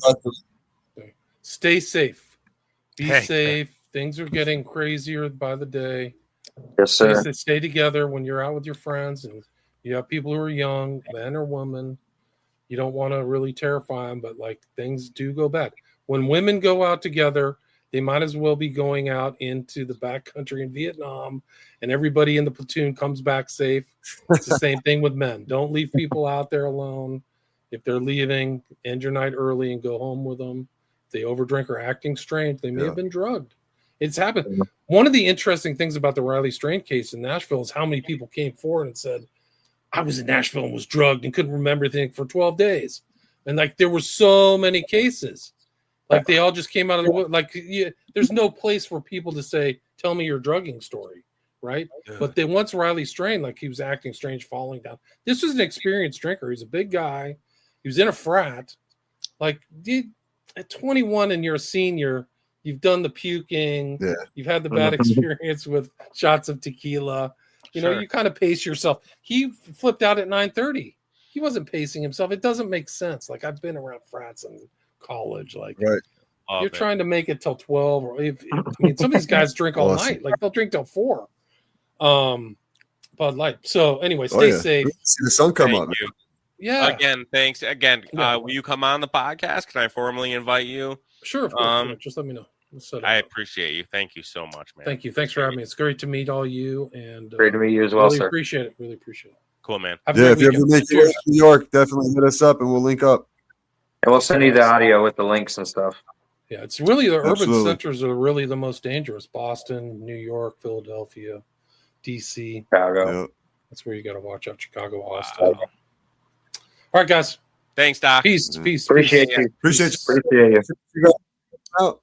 Stay safe. Be safe. Things are getting crazier by the day. Yes, sir. Stay together when you're out with your friends and you have people who are young, men or women. You don't want to really terrify them, but like things do go bad. When women go out together, they might as well be going out into the backcountry in Vietnam, and everybody in the platoon comes back safe. It's the same thing with men. Don't leave people out there alone. If they're leaving, end your night early and go home with them. If they overdrink or acting strange, they may have been drugged. It's happened. One of the interesting things about the Riley Strain case in Nashville is how many people came forward and said, I was in Nashville and was drugged and couldn't remember anything for 12 days. And like, there were so many cases. Like they all just came out of the wood. Like there's no place for people to say, tell me your drugging story. Right. Yeah. But then once Riley Strain, like he was acting strange, falling down. This was an experienced drinker. He's a big guy. He was in a frat. Like at 21 and you're a senior, you've done the puking. Yeah. You've had the bad experience with shots of tequila. You know, you kind of pace yourself. He flipped out at 9:30. He wasn't pacing himself. It doesn't make sense. Like I've been around frats in college. Like you're trying to make it till 12. Or I mean, some of these guys drink all night. Like they'll drink till 4. Bud Light. So anyway, stay safe. See the sun come up. Yeah. Again, thanks. Again, will you come on the podcast? Can I formally invite you? Sure. Of course. Just let me know. I appreciate you. Thank you so much, man. Thank you. Thanks for having me. It's great to meet all you. And great to meet you as well, really sir. Appreciate it. Really appreciate it. Cool, man. If you ever make it to New York, definitely hit us up and we'll link up. And we'll send you the audio with the links and stuff. Yeah, it's really the urban centers are really the most dangerous. Boston, New York, Philadelphia, DC, Chicago. Yep. That's where you got to watch out. Chicago, Austin. All right, guys. Thanks, Doc. Peace. Appreciate you. Appreciate you. Out.